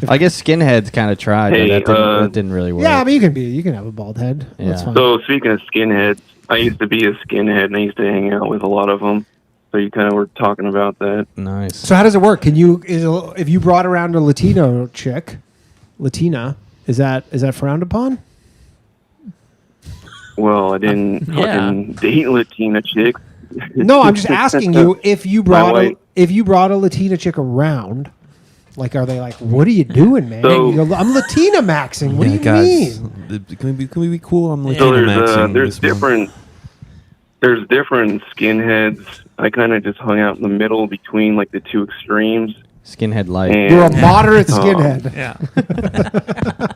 I guess skinheads kind of tried, Hey, but that didn't really work. Yeah, I mean you can have a bald head. That's fine. So speaking of skinheads, I used to be a skinhead, and I used to hang out with a lot of them. So you kind of were talking about that. Nice. So how does it work? If you brought around a Latino chick, Latina, is that frowned upon? Well, I didn't fucking date Latina chicks. No, I'm just asking you if you My brought wife- a Latina chick around. Like, are they like, what are you doing, man? So- You go, I'm Latina maxing. What do you mean? Can we be cool? I'm So Latina maxing. there's different skinheads. I kind of just hung out in the middle between like the two extremes. Skinhead light. And, You're a moderate skinhead.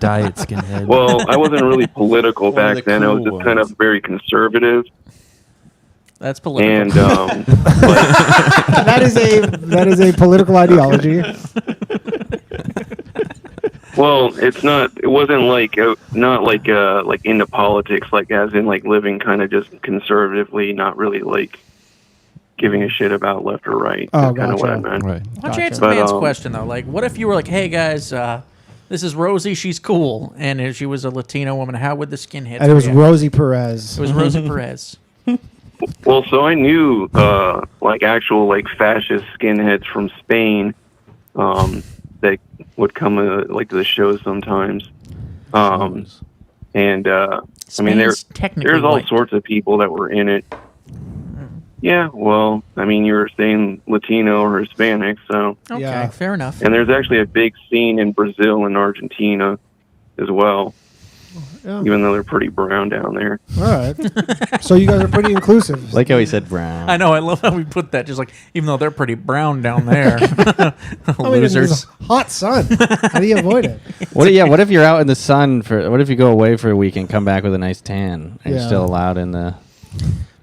Diet skinhead. Well, I wasn't really political One of back the then. I was cool just kind of very conservative. That's political. And that is a political ideology. well, it wasn't like not like into politics, like as in like living kind of just conservatively, not really like giving a shit about left or right. Oh, That's kind of what I gotcha. meant. Right. Why don't you answer the man's question, though? Like, what if you were like, hey, guys, this is Rosie. She's cool. And if she was a Latino woman, how would the skinheads And it was react? Rosie Perez. It was Rosie Perez. Well, so I knew like actual like fascist skinheads from Spain that would come like to the shows sometimes. And I mean Spain's technically there's all white. sorts of people that were in it. Yeah, well, I mean, you were saying Latino or Hispanic, so. Okay, Yeah. fair enough. And there's actually a big scene in Brazil and Argentina as well, Yeah. even though they're pretty brown down there. All right. So you guys are pretty inclusive. Like how he said brown. I know. I love how we put that. Just like, even though they're pretty brown down there. I mean, Losers. it's a hot sun. How do you avoid it? What if you're out in the sun what if you go away for a week and come back with a nice tan and you're Yeah. still allowed in the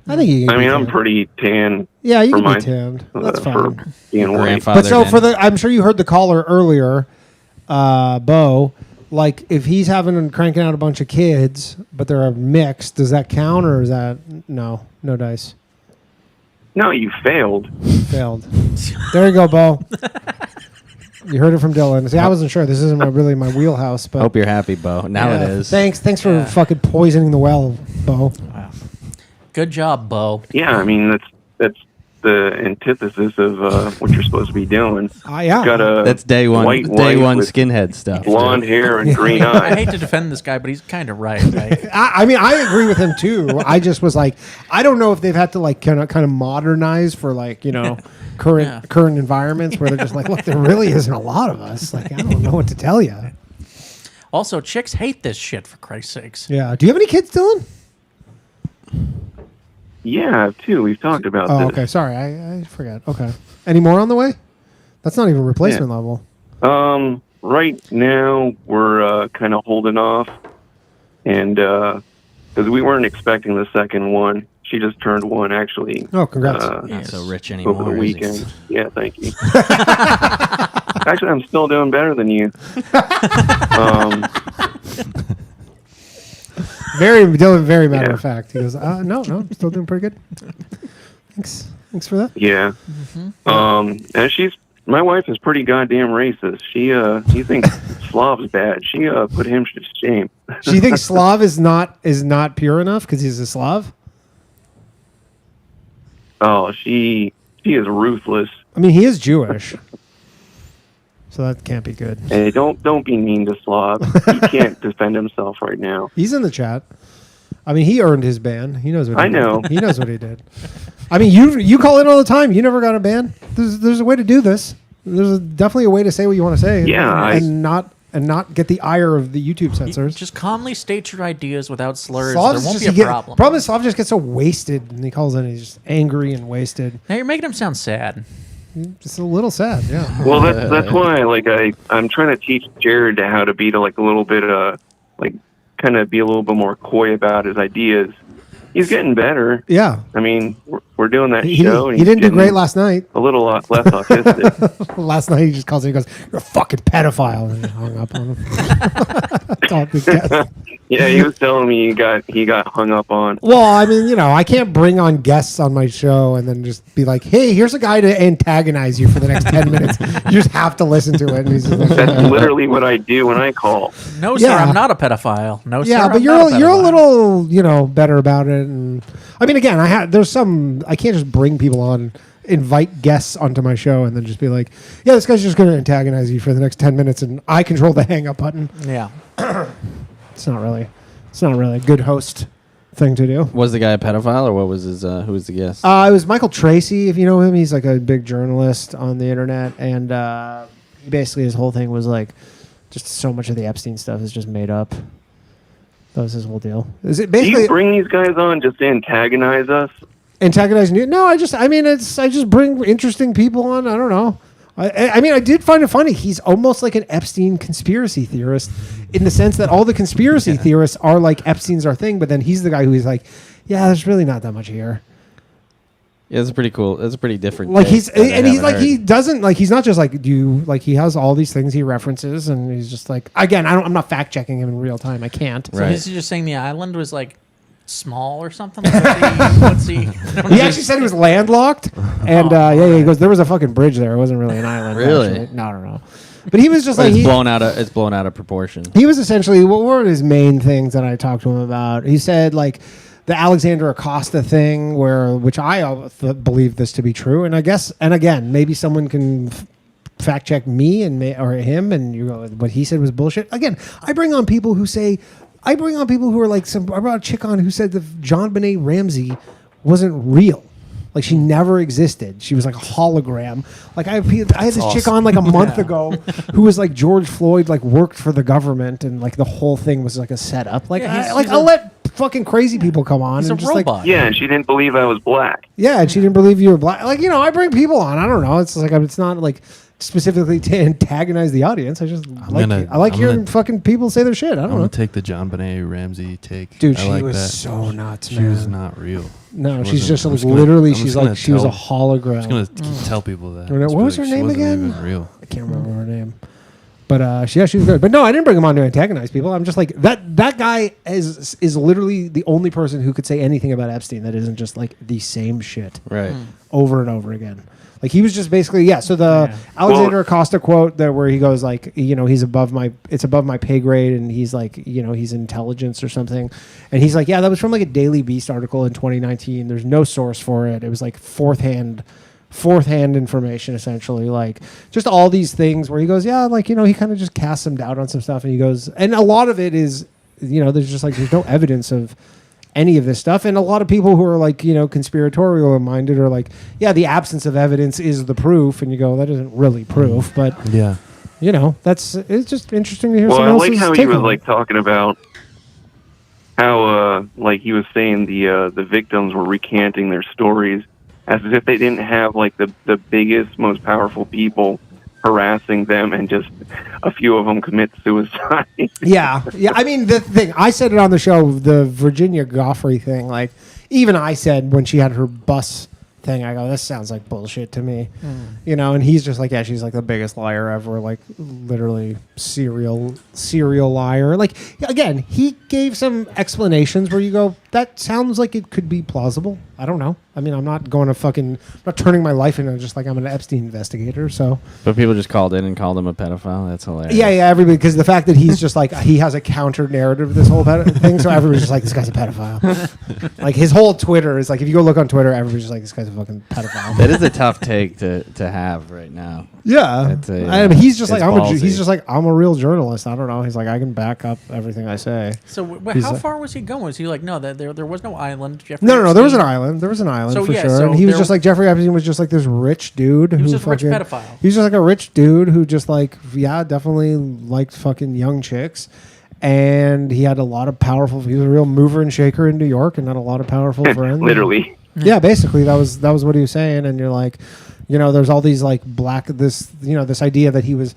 I think you can I mean, be I'm tanned. pretty tan. Yeah, you for can my, be tanned. That's for fine. being white. But so I'm sure you heard the caller earlier, Bo. Like, if he's cranking out a bunch of kids, but they're mixed, does that count, or is that no dice? No, you failed. Failed. There you go, Bo. You heard it from Dylan. See, I wasn't sure. This isn't really my wheelhouse, but Hope you're happy, Bo. Now it is. Thanks for fucking poisoning the well, Bo. Wow. Good job, Bo. Yeah, I mean that's the antithesis of what you're supposed to be doing. Yeah. Got a That's day one. white Day wife one with skinhead stuff. blonde hair and green I eyes. hate to defend this guy, but he's kind of right. Like, I mean, I agree with him too. I just was like, I don't know if they've had to like kind of modernize for like current environments where they're just like, look, there really isn't a lot of us. Like, I don't know what to tell you. also, chicks hate this shit, for Christ's sakes. Yeah. Do you have any kids, Dylan? Yeah, I have two. We've talked about Oh, this. okay. Sorry, I forgot. Okay. Any more on the way? That's not even replacement level. Right now we're kind of holding off, and because we weren't expecting the second one. She just turned one, actually. Oh, congrats! Not so rich Over anymore. the is he? weekend. Yeah, thank you. Actually, I'm still doing better than you. Very matter of fact. He goes, no, I'm still doing pretty good. Thanks for that. Yeah. Mm-hmm. And my wife is pretty goddamn racist. She thinks Slav's bad. She put him to shame. She thinks Slav is not pure enough because he's a Slav. Oh, she is ruthless. I mean, he is Jewish, so that can't be good. Hey, don't be mean to Slav. He can't defend himself right now. He's in the chat. I mean, he earned his ban. He knows what he I know. did. He knows what he did. I mean, you call in all the time. You never got a ban. There's a way to do this. There's definitely a way to say what you want to say. Yeah, and not get the ire of the YouTube censors. Just calmly state your ideas without slurs. Slav there won't just- be a problem. Problem is, Slav just gets so wasted, and he calls in. He's just angry and wasted. Now you're making him sound sad. Just a little sad, yeah. Well, that's why I'm trying to teach Jared how to be a little bit kind of be a little bit more coy about his ideas. He's getting better. Yeah. I mean, we're doing that He show. And didn't he's do great getting last night. A little less autistic. Last night he just calls in. He goes, "You're a fucking pedophile," and he hung up on him. That's all good guess. Yeah, he was telling me he got hung up on. Well, I mean, I can't bring on guests on my show and then just be like, "Hey, here's a guy to antagonize you for the next 10 minutes." You just have to listen to it. And he's just like, That's literally what I do when I call. No, sir, Yeah. I'm not a pedophile. No, sir, yeah, but I'm not you're a pedophile. little, better about it. And I mean, again, I can't just bring people on, invite guests onto my show, and then just be like, "Yeah, this guy's just going to antagonize you for the next 10 minutes," and I control the hang up button. Yeah. It's not really a good host thing to do. Was the guy a pedophile, or what was his? Who was the guest? It was Michael Tracy, if you know him. He's like a big journalist on the internet, and he basically his whole thing was like, just so much of the Epstein stuff is just made up. That was his whole deal. Is it Do basically you bring these guys on just to antagonize us? antagonizing you? No, I just bring interesting people on. I don't know. I mean, I did find it funny. He's almost like an Epstein conspiracy theorist in the sense that all the conspiracy theorists are like Epstein's our thing, but then he's the guy who's like, yeah, there's really not that much here. Yeah, it's pretty cool. It's a pretty different. Like take he's that I and he's haven't like heard. he doesn't like he's not just like he has all these things he references, and he's just like, again, I'm not fact checking him in real time. I can't. So is he just saying the island was like small or something? Like, what's he? He actually said he was landlocked, and he goes, there was a fucking bridge there. It wasn't really an island. Really? Actually. No. But he was just like it's blown out of proportion. He was essentially, what were his main things that I talked to him about? He said like the Alexander Acosta thing, which I believe this to be true, and I guess, and again, maybe someone can fact check me or him, and you go, what he said was bullshit. Again, I bring on people who are like I brought a chick on who said that John Benet Ramsey wasn't real. Like, she never existed. She was like a hologram. Like, I had this chick on like a month ago who was like George Floyd, like worked for the government, and like the whole thing was like a setup. Like, I'll let fucking crazy people come on. He's and a just robot. Like, Yeah, and she didn't believe I was black. yeah, and she didn't believe you were black. Like, I bring people on. I don't know. It's like, it's not like, specifically to antagonize the audience. I just like hearing fucking people say their shit. I don't know. I'm gonna take the John Benet Ramsey take. Dude, I she like was that. so nuts, She man. was not real. No, She she's wasn't- just I'm like gonna- literally. I'm She's just like gonna she was a tell- hologram. I'm just gonna tell people that. What Just was be her like, name she wasn't again? even real. I can't remember her name. But she was good. But no, I didn't bring him on to antagonize people. I'm just like that guy is literally the only person who could say anything about Epstein that isn't just like the same shit Right. over and over again. Like he was just basically so the Alexander Acosta quote that where he goes like, he's above my pay grade, and he's like, he's intelligence or something, and he's like, yeah, that was from like a Daily Beast article in 2019. There's no source for it. It was like fourth hand information, essentially, like just all these things where he goes, yeah, like, he kind of just casts some doubt on some stuff, and he goes, and a lot of it is, there's just like, there's no evidence of any of this stuff, and a lot of people who are like, conspiratorial minded are like, yeah, the absence of evidence is the proof, and you go, that isn't really proof, but yeah, it's just interesting to hear. Well, I someone like else's how take he was on like it. talking about how like he was saying the victims were recanting their stories as if they didn't have like the biggest, most powerful people harassing them, and just a few of them commit suicide. Yeah. I mean, the thing, I said it on the show, the Virginia Goffrey thing, like, even I said when she had her bus thing, I go, this sounds like bullshit to me. And he's just like, yeah, she's like the biggest liar ever, like literally serial liar. Like, again, he gave some explanations where you go, that sounds like it could be plausible. I don't know. I mean, I'm not going to I'm not turning my life into just like I'm an Epstein investigator. So, But people just called in and called him a pedophile. That's hilarious. yeah, everybody, because the fact that he's just like, he has a counter narrative, this whole thing. So everybody's just like, this guy's a pedophile. Like his whole Twitter is like, if you go look on Twitter, everybody's just like, this guy's a fucking pedophile. That is a tough take to have right now. Yeah, I mean, he's just like, I'm a real journalist. I don't know. He's like, I can back up everything I say. So He's how like- far was he going? Was he like, no, that there was no island? Jeffrey No, there was an Epstein- island. There was an island So, for yeah, sure. so And he was there- just like, Jeffrey Epstein was just like this rich dude. He was who just a rich fucking- pedophile. He was just like a rich dude who just like, definitely liked fucking young chicks. And he had a lot of powerful, he was a real mover and shaker in New York and had a lot of powerful friends. Literally. Yeah, basically that was what he was saying. And you're like, there's all these like this idea that he was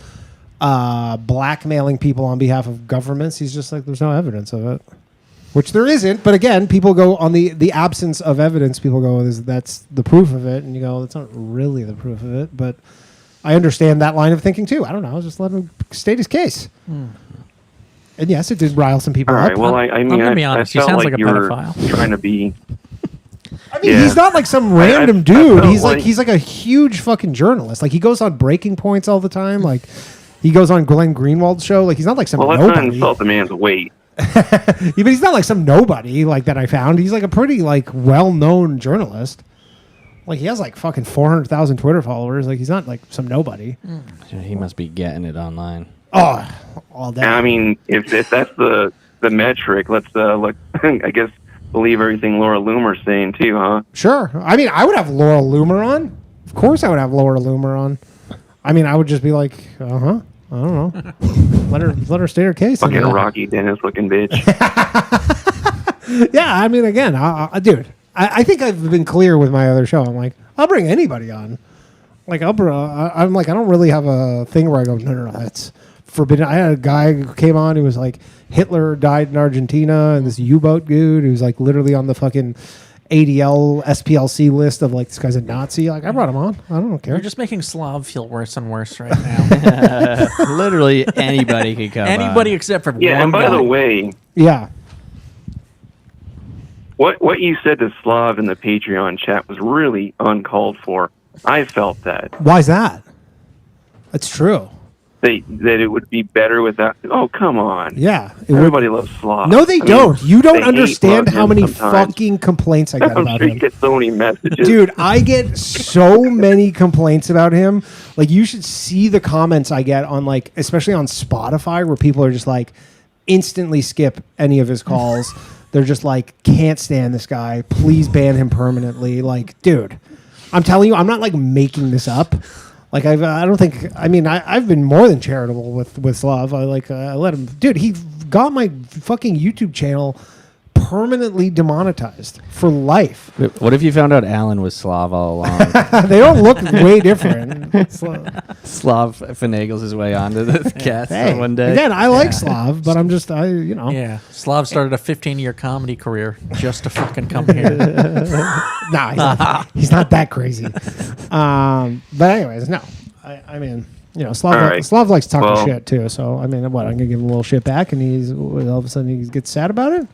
blackmailing people on behalf of governments. He's just like, there's no evidence of it, which there isn't. But again, people go on the absence of evidence. People go, that's the proof of it, and you go, that's not really the proof of it. But I understand that line of thinking too. I don't know. Just let him state his case. And yes, it did rile some people All up. right. Well, I mean, I felt like you were trying to be. I mean, he's not like some random I dude. felt He's like a huge fucking journalist. Like he goes on Breaking Points all the time. Like he goes on Glenn Greenwald's show. Like he's not like some Well, let's not nobody. insult the man's weight. But he's not like some nobody like that I found. He's like a pretty like well-known journalist. Like he has like fucking 400,000 Twitter followers. Like he's not like some nobody. He must be getting it online. Oh, all day. I mean, if that's the metric, let's look. I guess believe everything Laura Loomer's saying too, huh? Sure. I mean, I would have Laura Loomer on. Of course, I would have Laura Loomer on. I mean, I would just be like, I don't know. let her state her case. Fucking Rocky Dennis looking bitch. Yeah, I mean, again, dude, I think I've been clear with my other show. I'm like, I'll bring anybody on. Like, I'm like, I don't really have a thing where I go, no, that's forbidden. I had a guy who came on who was like, Hitler died in Argentina, and this U-boat dude who's like literally on the fucking ADL SPLC list of like, this guy's a Nazi. Like, I brought him on. I don't care. You're just making Slav feel worse and worse right now. Literally anybody could come. Anybody except for Yeah, one and by guy. the way, yeah. What you said to Slav in the Patreon chat was really uncalled for. I felt that. Why's that? That's true. That it would be better without. Oh, come on. Yeah. Everybody loves Slav. No, they I mean, don't. You don't they hate understand love how him many sometimes. fucking complaints I get I'm about sure him. you get so many messages. Dude, I get so many complaints about him. Like, you should see the comments I get on, like, especially on Spotify, where people are just like, instantly skip any of his calls. They're just like, can't stand this guy. Please ban him permanently. Like, dude, I'm telling you, I'm not like making this up. Like, I don't think. I mean, I've been more than charitable with Slav. I let him. Dude, he got my fucking YouTube channel permanently demonetized for life. What if you found out Alan was Slav all along? They don't look way different. Slav finagles his way onto the cast one day. Again, I like Slav, but I'm just, you know. Yeah, Slav started a 15-year comedy career just to fucking come here. Nah, he's not that crazy. But anyways, no. I mean, you know, Slav likes talking shit too. So I mean, what? I'm gonna give him a little shit back, and he's all of a sudden he gets sad about it.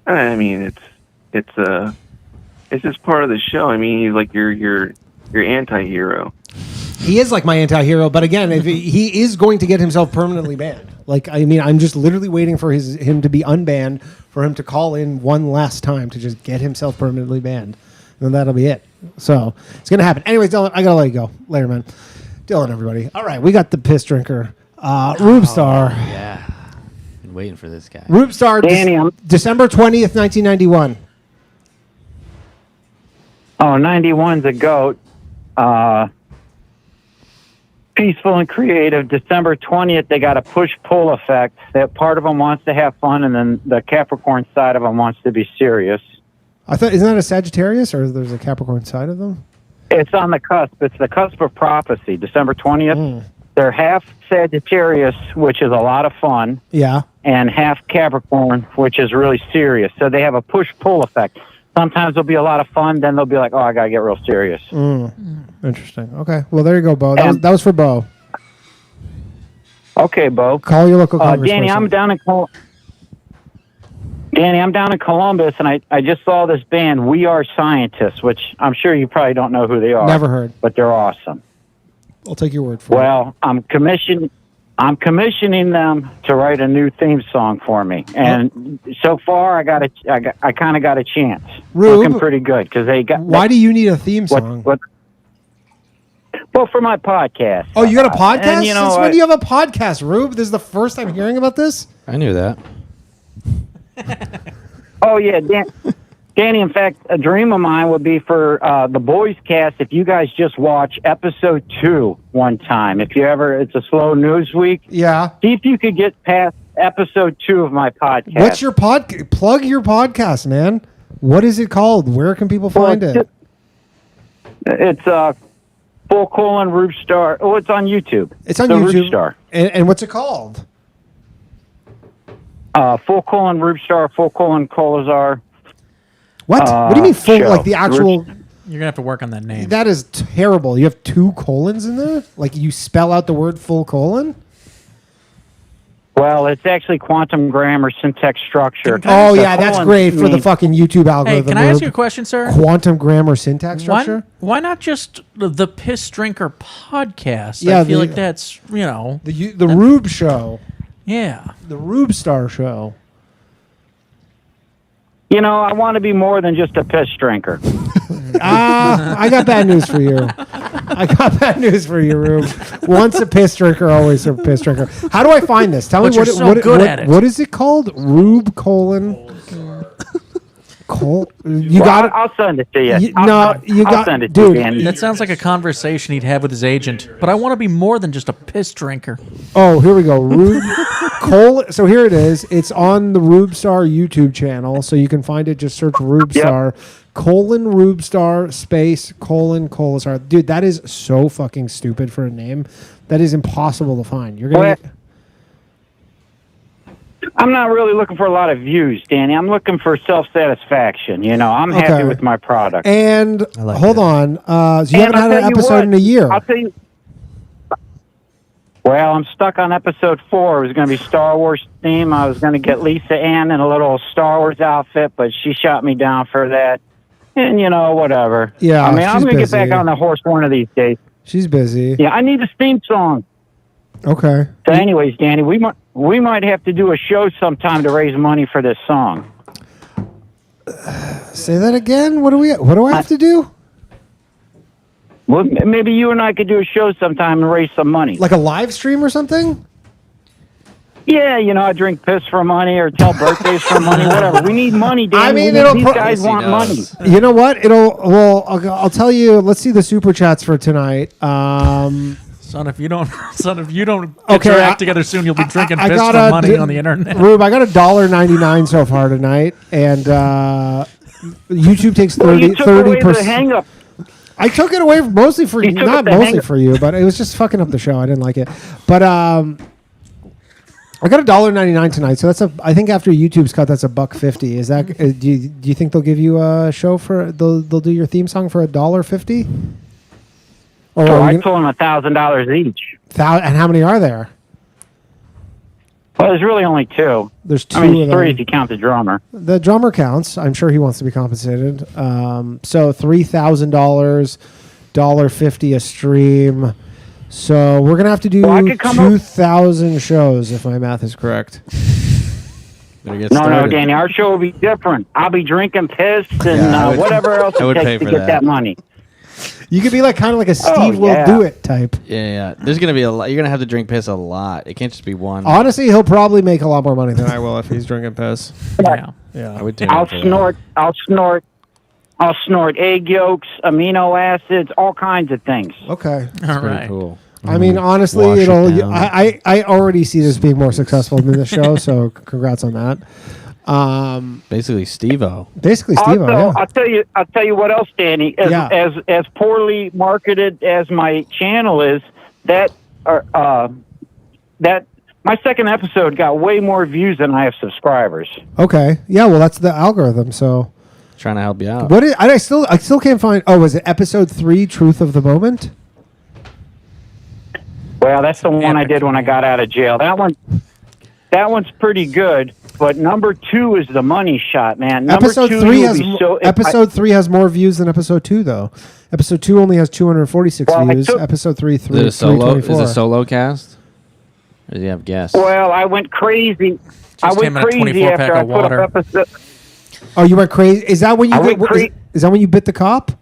I mean, it's just part of the show. I mean, he's like your anti-hero. He is like my anti-hero, but again, if he is going to get himself permanently banned. Like, I mean, I'm just literally waiting for him to be unbanned, for him to call in one last time to just get himself permanently banned, and then that'll be it. So it's gonna happen. Anyways, Dylan, I gotta let you go later, man. Dylan, everybody. All right, we got the piss drinker, Rube Star. Yeah, been waiting for this guy. Rube Star, December 20th, 1991. Oh, 91's a goat. Peaceful and creative. December 20th, they got a push-pull effect. That part of them wants to have fun, and then the Capricorn side of them wants to be serious. I thought, isn't that a Sagittarius, or there's a Capricorn side of them? It's on the cusp. It's the cusp of prophecy. December 20th. They're half Sagittarius, which is a lot of fun. Yeah. And half Capricorn, which is really serious. So they have a push-pull effect. Sometimes there'll be a lot of fun, then they'll be like, oh, I got to get real serious. Interesting. Okay. Well, there you go, Bo. That was for Bo. Okay, Bo. Call your local congressperson. Danny, I'm down in Columbus, and I just saw this band, We Are Scientists, which I'm sure you probably don't know who they are. Never heard. But they're awesome. I'll take your word for it. Well, I'm commissioning them to write a new theme song for me, and so far I kind of got a chance. Rube, looking pretty good because they got. Why do you need a theme song? Well, for my podcast. Oh, you got a podcast? And, you know, Since when do you have a podcast, Rube? This is the first time hearing about this? I knew that. Oh yeah, Danny. In fact, a dream of mine would be for the Boys Cast. If you guys just watch episode 2 one time, if you ever, it's a slow news week. Yeah. See if you could get past episode 2 of my podcast. What's your plug your podcast, man? What is it called? Where can people find it? It's Rube Star. Oh, it's on YouTube. It's on the YouTube. Rube Star. And what's it called? Rube Star, Colazar. What? What do you mean full? Show. Like the actual? You're gonna have to work on that name. That is terrible. You have 2 colons in there. Like you spell out the word full colon. Well, it's actually quantum grammar, syntax structure. Oh yeah, that's great for the fucking YouTube algorithm. Hey, can I ask you a question, sir? Quantum grammar, syntax structure. Why not just the Piss Drinker podcast? Yeah, I feel like that's the Rube Show. Yeah, the Rube Star Show. You know, I want to be more than just a piss drinker. I got bad news for you. Rube. Once a piss drinker, always a piss drinker. How do I find this? Tell me what is it called? Rube colon. I'll send it to you. I'll send it dude, to you, Danny. That sounds like a conversation he'd have with his agent. But I want to be more than just a piss drinker. Oh, here we go. Rube colon. So here it is. It's on the Rube Star YouTube channel, so you can find it. Just search Rube Star Rube Star space Colazar. Dude, that is so fucking stupid for a name. That is impossible to find. You're gonna. I'm not really looking for a lot of views, Danny. I'm looking for self-satisfaction. You know, I'm happy with my product. And hold on. So you haven't had an episode in a year. I'll tell you. Well, I'm stuck on episode 4. It was going to be Star Wars theme. I was going to get Lisa Ann in a little Star Wars outfit, but she shot me down for that. And, you know, whatever. Yeah, I mean, I'm going to get back on the horse one of these days. She's busy. Yeah, I need a theme song. Okay. So anyways, Danny, we might have to do a show sometime to raise money for this song. Say that again. What do I have to do? Well, maybe you and I could do a show sometime and raise some money. Like a live stream or something? Yeah, you know, I drink piss for money or tell birthdays for money, whatever. We need money, Danny. I mean, these guys want money. You know what? I'll tell you. Let's see the super chats for tonight. Son, if you don't get your act together soon, you'll be drinking piss for money on the internet. Rube, I got $1.99 so far tonight, and YouTube takes 30%. Hang up. I took it away mostly for not mostly for you, but it was just fucking up the show. I didn't like it, but I got $1.99 tonight, so that's I think after YouTube's cut, that's $1.50. Is that? Do you think they'll give you a show for? They'll do your theme song for $1.50? Or I told them $1,000 each. And how many are there? Well, there's really only two. There's two. I mean, three if you count the drummer. The drummer counts. I'm sure he wants to be compensated. So $3,000, $1.50 a stream. So we're gonna have to do 2,000 shows if my math is correct. No, Danny. Our show will be different. I'll be drinking piss and whatever else it takes to get that money. You could be like kind of like a Steve will do it type. Yeah. There's gonna be a lot. You're gonna have to drink piss a lot. It can't just be one. Honestly, he'll probably make a lot more money than I will if he's drinking piss. Yeah. I would. I'll snort egg yolks, amino acids, all kinds of things. Okay. All right. Cool. I mean, honestly, I already see this being more successful than the show. So congrats on that. Basically, Steve-O. Yeah. I'll tell you what else, Danny. As poorly marketed as my channel is, that my second episode got way more views than I have subscribers. Okay. Yeah. Well, that's the algorithm. So trying to help you out. I still can't find. Oh, was it episode 3? Truth of the Moment. Well, that's the one I did when I got out of jail. That one's pretty good. But number 2 is the money shot, man. Episode 3 has more views than episode 2, though. Episode 2 only has 246 views. Episode 3, Is it a solo cast? Or do you have guests? Well, I went crazy. I went crazy after I put up episode. Oh, you went crazy? Is that when you is that when you bit the cop?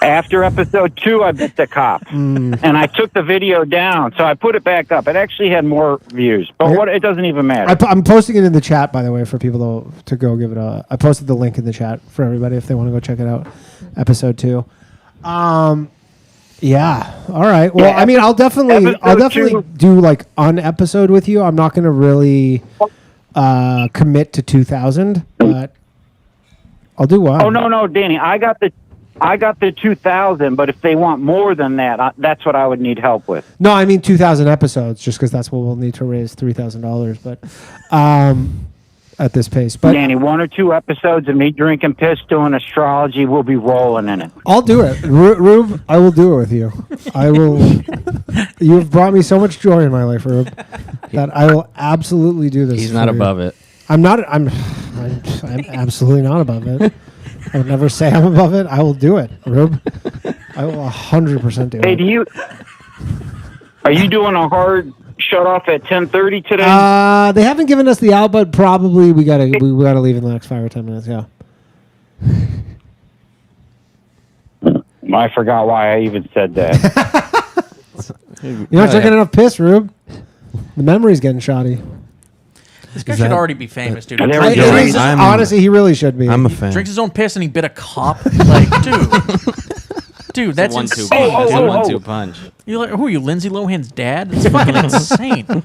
After episode 2, I bit the cop, and I took the video down, so I put it back up. It actually had more views, but it doesn't even matter. I'm posting it in the chat, by the way, for people to go give it a. I posted the link in the chat for everybody if they want to go check it out. Episode 2. Yeah. All right. Well, I mean, I'll definitely do like an episode with you. I'm not going to really commit to 2,000, but I'll do one. Oh no, Danny, I got the 2,000, but if they want more than that, that's what I would need help with. No, I mean 2,000 episodes, just because that's what we'll need to raise $3,000. But at this pace, but Danny, 1 or 2 episodes of me drinking piss doing astrology, we'll be rolling in it. I'll do it, Rube. I will do it with you. I will. You have brought me so much joy in my life, Rube, that I will absolutely do this. He's not above it. I'm not. I'm absolutely not above it. I would never say I'm above it. I will do it, Rube. I will 100% do it. Hey, are you doing a hard shut off at 10:30 today? They haven't given us the out, but probably we gotta leave in the next 5 or 10 minutes. Yeah. I forgot why I even said that. You're not drinking enough piss, Rube. The memory's getting shoddy. This guy should already be famous, dude. Honestly, he really should be. I'm a fan. Drinks his own piss and he bit a cop. Like, dude, that's insane. That's a 1-2 punch. You like, who are you, Lindsay Lohan's dad? That's fucking insane.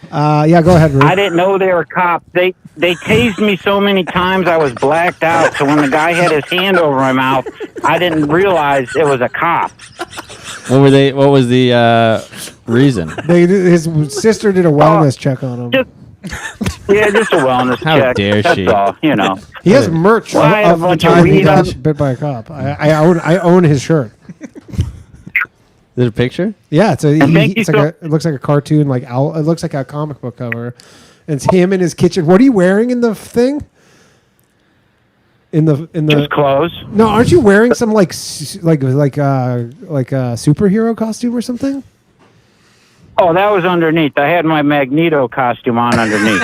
Yeah, go ahead, Rube. I didn't know they were cops. They tased me so many times I was blacked out. So when the guy had his hand over my mouth, I didn't realize it was a cop. What was the reason? His sister did a wellness check on him. Just a wellness check. How dare That's she? all, you know. He has merch of the time he got bit by a cop. I own his shirt. Is it a picture? Yeah, it looks like a cartoon, like owl. It looks like a comic book cover. And it's him in his kitchen. What are you wearing in the thing? In the Just clothes. No, aren't you wearing some like a superhero costume or something? Oh, that was underneath. I had my Magneto costume on underneath.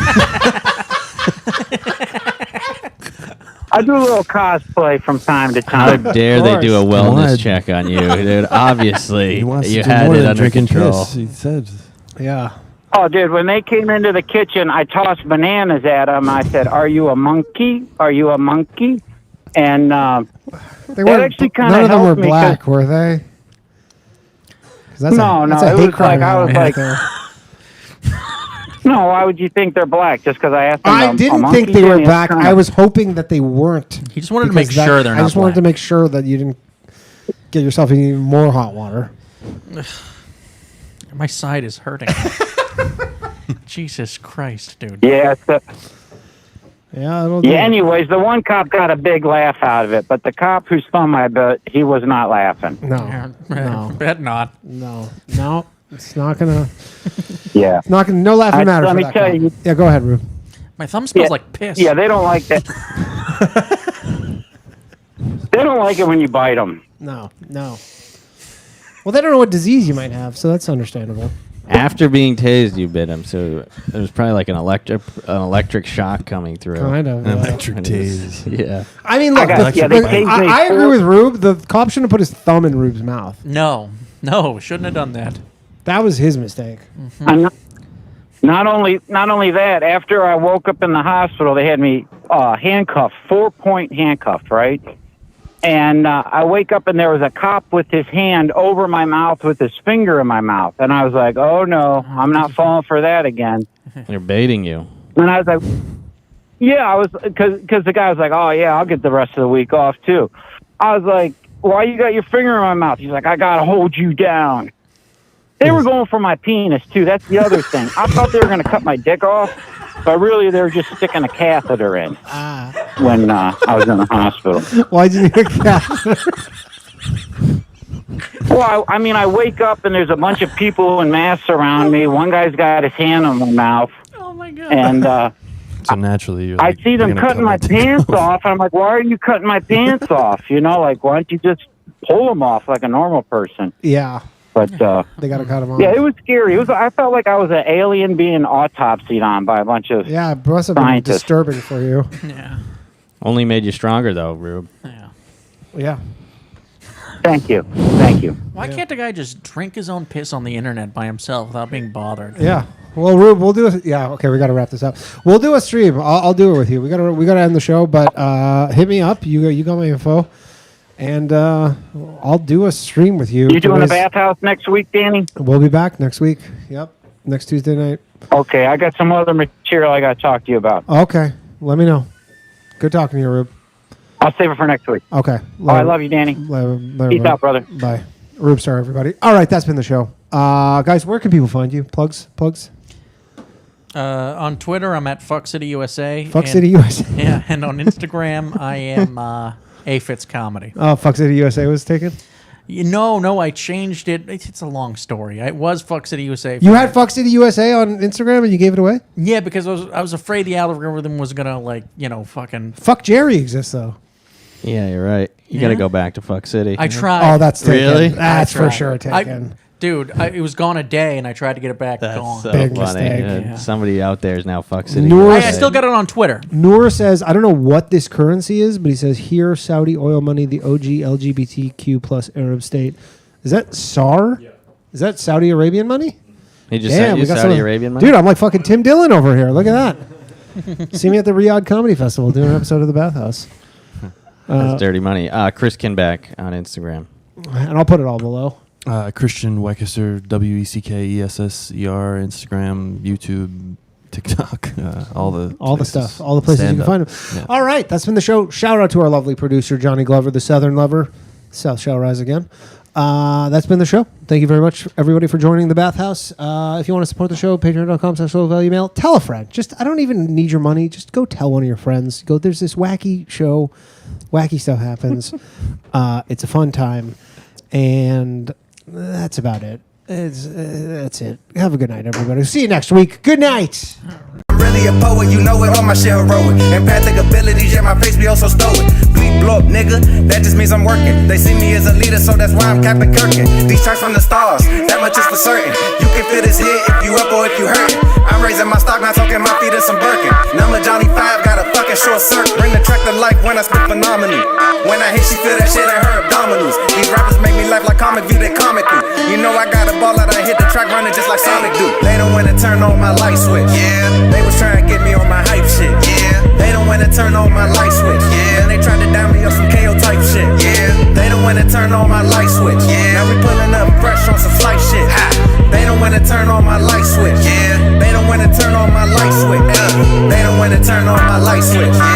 I do a little cosplay from time to time. How dare they do a wellness check on you, dude? Obviously, you had it under control. Piss, he said. Yeah. Oh, dude, when they came into the kitchen, I tossed bananas at them. I said, "Are you a monkey? Are you a monkey?" And they weren't. None of them were black, were they? That's No, that's no, a it hate was crime like I was right like, there. no, why would you think they're black? Just because I asked them. I didn't think they were black. I was hoping that they weren't. He just wanted to make sure they're I not just wanted to black. make sure that you didn't get yourself in even more hot water. My side is hurting. Jesus Christ, dude. Yeah. Yeah. It'll do. Yeah. Anyways, the one cop got a big laugh out of it, but the cop who spun my butt, he was not laughing. No. No. Bet not. No. No. It's not gonna. Yeah. It's not gonna. No laughing matter. Let for me that tell cop. you. Yeah. Go ahead, Rube. My thumb smells like piss. Yeah, they don't like that. They don't like it when you bite them. No. No. Well, they don't know what disease you might have, so that's understandable. After being tased, you bit him, so there was probably like an electric shock coming through. Kind of, An yeah. electric tase. Yeah. I mean, look. they tased me I agree four- with Rube. The cop shouldn't have put his thumb in Rube's mouth. No, shouldn't have done that. That was his mistake. I'm not only that. After I woke up in the hospital, they had me handcuffed, 4-point handcuffed, right? And I wake up and there was a cop with his hand over my mouth with his finger in my mouth, and I was like, "Oh no, I'm not falling for that again." They're baiting you. And I was like, "Yeah, I was," because the guy was like, "Oh yeah, I'll get the rest of the week off too." I was like, "Why you got your finger in my mouth?" He's like, "I gotta hold you down." They were going for my penis too. That's the other thing. I thought they were going to cut my dick off, but really they were just sticking a catheter in when I was in the hospital. Why'd you need a catheter? Well, I mean, I wake up and there's a bunch of people in masks around me. One guy's got his hand on my mouth. Oh my god! And So naturally, you're I like, see them "You're gonna cutting cut my dick pants off. I'm like, "Why are you cutting my pants off?" You know, like, why don't you just pull them off like a normal person? Yeah. But they got to cut him off. yeah, it was scary. I felt like I was an alien being autopsied on by a bunch of Yeah, it must have been scientists. disturbing for you. Yeah. Only made you stronger, though, Rube. Yeah. Thank you. Thank you. Why can't the guy just drink his own piss on the internet by himself without being bothered? Yeah. Well, Rube, we'll do it. Yeah. Okay, we got to wrap this up. We'll do a stream. I'll do it with you. We gotta end the show, but hit me up. You got my info, and I'll do a stream with you. You doing the boys. Bathhouse next week, Danny? We'll be back next week. Yep. Next Tuesday night. Okay, I got some other material I got to talk to you about. Okay. Let me know. Good talking to you, Rube. I'll save it for next week. Okay. I love you, Danny. Peace out, brother. Bye. Rube Star, everybody. All right, that's been the show. Guys, where can people find you? Plugs? On Twitter, I'm at Fuck City USA. Fuck City USA. Yeah, and on Instagram, I am A Fitz Comedy. Oh, Fuck City USA was taken? No, I changed it. It's a long story. It was Fuck City USA. You had Fuck City USA on Instagram and you gave it away? Yeah, because I was afraid the algorithm was gonna fucking. Fuck Jerry exists though. Yeah, you're right. You got to go back to Fuck City. I tried. Oh, that's taken. Really? That's I for tried. sure taken. It was gone a day, and I tried to get it back. Gone. So Big funny. mistake. Yeah. Somebody out there is now Fuck City. Noor- I still got it on Twitter. Noor says, I don't know what this currency is, but he says, here, Saudi oil money, the OG LGBTQ plus Arab state. Is that SAR? Yeah. Is that Saudi Arabian money? He just sent you we got Saudi some- Arabian money? Dude, I'm like fucking Tim Dillon over here. Look at that. See me at the Riyadh Comedy Festival doing an episode of the Bathhouse. That's dirty money. Chris Kinback on Instagram. And I'll put it all below. Christian Weckesser, WECKESSER, Instagram, YouTube, TikTok, all the stuff, all the places you can find them. Yeah. All right, that's been the show. Shout out to our lovely producer, Johnny Glover, the Southern Lover. South shall rise again. That's been the show. Thank you very much, everybody, for joining the Bathhouse. If you want to support the show, patreon.com/low-value-mail. Tell a friend. I don't even need your money. Just go tell one of your friends. Go, there's this wacky show. Wacky stuff happens. It's a fun time. And that's about it. That's it. Have a good night, everybody. See you next week. Good night. I'm really a poet, you know it, all my shit heroic. Empathic abilities, yeah, my face be also stoic. Bleep, blow up, nigga, that just means I'm working. They see me as a leader, so that's why I'm Captain Kirkin. These tracks from the stars, that much is for certain. You can feel this hit if you up or if you hurtin'. I'm raising my stock, not talking my feet in some Birkin. Number Johnny 5, got a fucking short circuit. Bring the track to life when I spit phenomenally. When I hit, she feel that shit in her abdominals. These rappers make me laugh like comic view, they comic through. You know I got a ball out, I hit the track running just like Sonic do. They don't wanna turn on my light switch. Yeah, they was trying to get me on my hype shit. Yeah, they don't wanna turn on my light switch. Yeah, and they tried to down me on some KO type shit. Yeah, they don't wanna turn on my light switch. Yeah, now we pulling up fresh on some flight shit. turn on my light switch. Yeah. They don't wanna turn on my light switch. They don't wanna turn on my light switch.